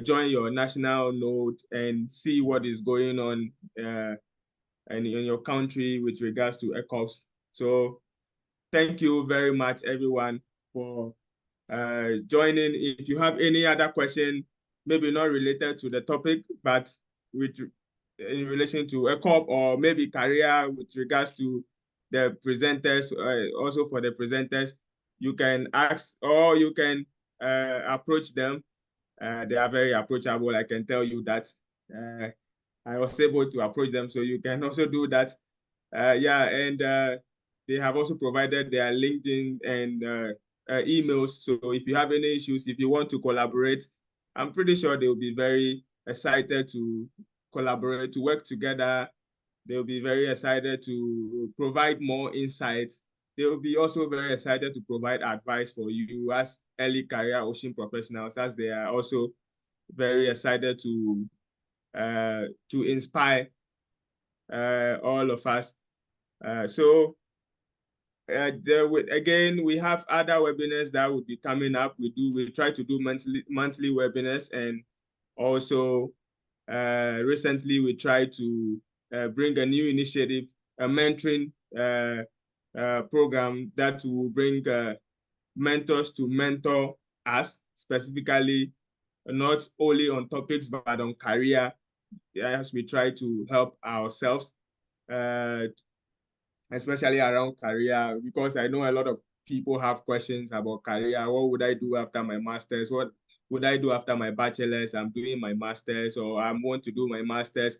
join your national node and see what is going on and in your country with regards to ECOPs. So thank you very much, everyone, for joining. If you have any other question, maybe not related to the topic, but in relation to ECOP, or maybe career with regards to the presenters, also for the presenters, you can ask or you can approach them. They are very approachable, I can tell you that. I was able to approach them, so you can also do that. Yeah, and they have also provided their LinkedIn and emails. So if you have any issues, if you want to collaborate, I'm pretty sure they will be very excited to collaborate, to work together. They'll be very excited to provide more insights. They will be also very excited to provide advice for you as early career ocean professionals, as they are also very excited to inspire all of us. Again, we have other webinars that will be coming up. We try to do monthly webinars, and also recently we tried to bring a new initiative, a mentoring program that will bring mentors to mentor us, specifically not only on topics but on career, as we try to help ourselves, especially around career, because I know a lot of people have questions about career. What would I do after my master's? What would I do after my bachelor's? I'm doing my master's, or I want to do my master's.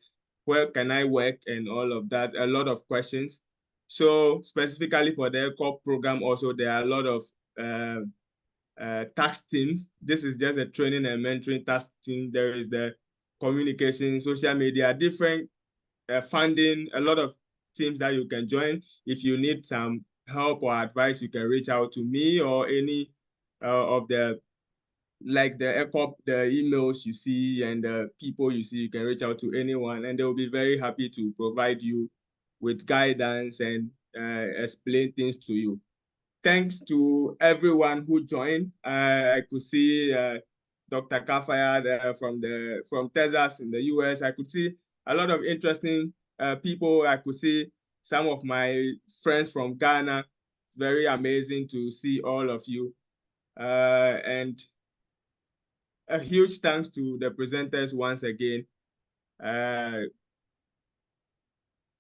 Where can I work? And all of that, a lot of questions. So specifically for the ECOP program, also there are a lot of task teams. This is just a training and mentoring task team. There is the communication, social media, different funding, a lot of teams that you can join. If you need some help or advice, you can reach out to me or any of the, like the ECOP, the emails you see and the people you see. You can reach out to anyone and they'll be very happy to provide you with guidance and explain things to you. Thanks to everyone who joined. I could see Dr. Kafayad from Texas in the US. I could see a lot of interesting people. I could see some of my friends from Ghana. It's very amazing to see all of you. And a huge thanks to the presenters once again.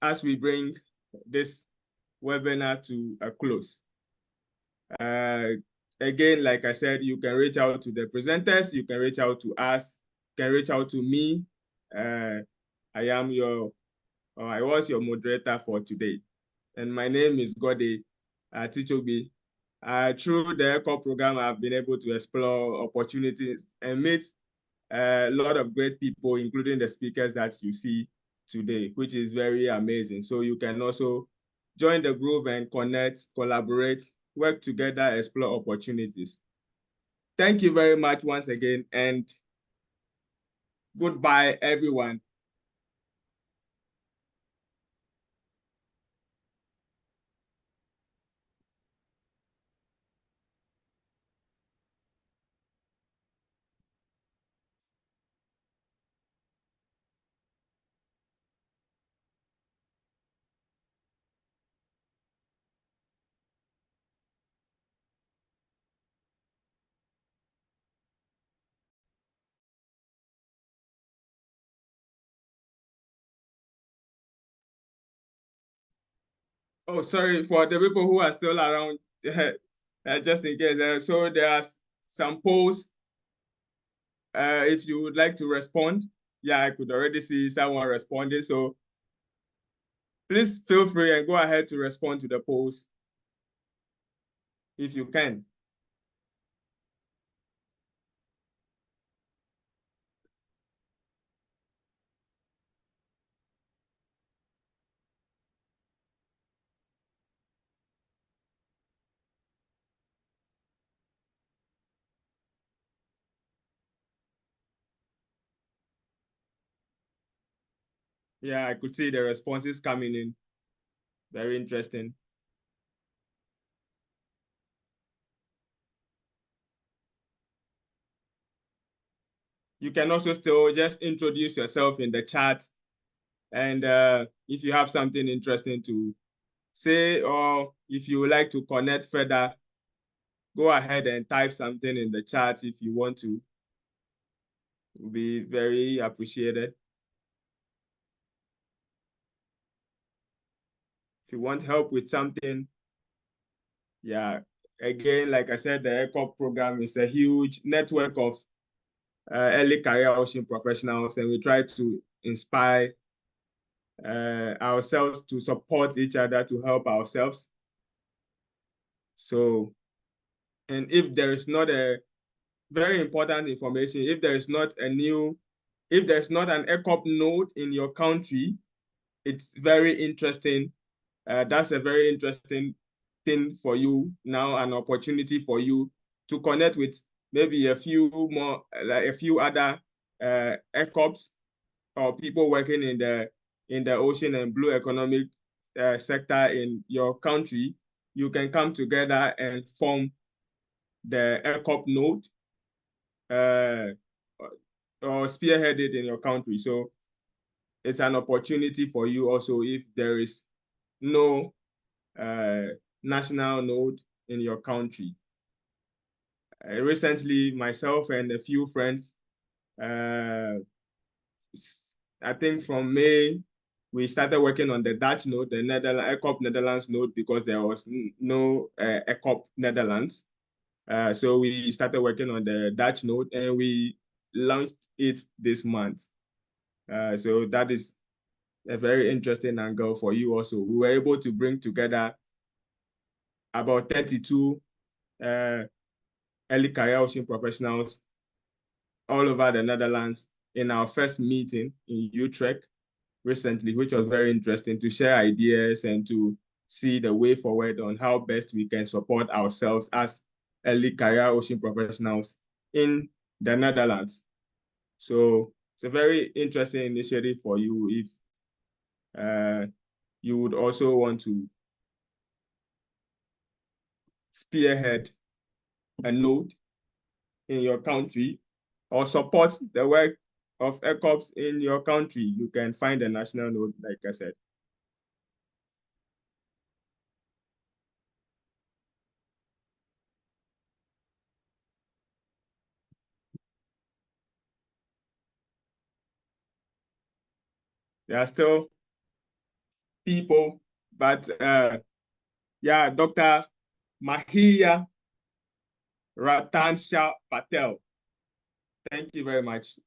As we bring this webinar to a close. Again, like I said, you can reach out to the presenters, you can reach out to us, you can reach out to me. I was your moderator for today. And my name is Goddey Atitsogbui. Through the ECOP program, I've been able to explore opportunities and meet a lot of great people, including the speakers that you see today, which is very amazing. So you can also join the group and connect, collaborate, work together, explore opportunities. Thank you very much once again, and goodbye, everyone. Oh, sorry for the people who are still around, just in case. So there are some polls. If you would like to respond, yeah, I could already see someone responding. So please feel free and go ahead to respond to the polls if you can. Yeah, I could see the responses coming in. Very interesting. You can also still just introduce yourself in the chat. And if you have something interesting to say, or if you would like to connect further, go ahead and type something in the chat if you want to. It will be very appreciated. If you want help with something, yeah, again, like I said, the ECOP program is a huge network of early career ocean professionals, and we try to inspire ourselves to support each other, to help ourselves. So, and if there is not a very important information, if there is not an ECOP node in your country, it's very interesting. That's a very interesting thing for you now, an opportunity for you to connect with maybe a few more, like a few other ECOPs or people working in the ocean and blue economic sector in your country. You can come together and form the ECOP node or spearhead it in your country. So it's an opportunity for you also if there is no national node in your country. Recently, myself and a few friends, I think from May, we started working on the Dutch node, the ECOP Netherlands node, because there was no ECOP Netherlands. So we started working on the Dutch node and we launched it this month. So that is a very interesting angle for you also. We were able to bring together about 32 early career ocean professionals all over the Netherlands in our first meeting in Utrecht recently, which was very interesting, to share ideas and to see the way forward on how best we can support ourselves as early career ocean professionals in the Netherlands. So it's a very interesting initiative for you if you would also want to spearhead a node in your country or support the work of ECOPs in your country. You can find a national node, like I said. There are still people, but yeah, Dr. Mahia Ratansha Patel. Thank you very much.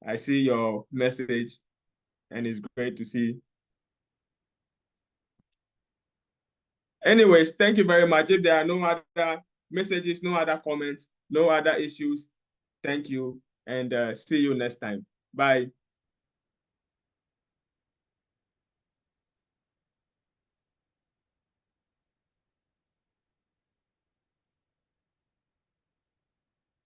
I see your message and it's great to see. Anyways, thank you very much. If there are no other messages, no other comments, no other issues, thank you and see you next time. Bye.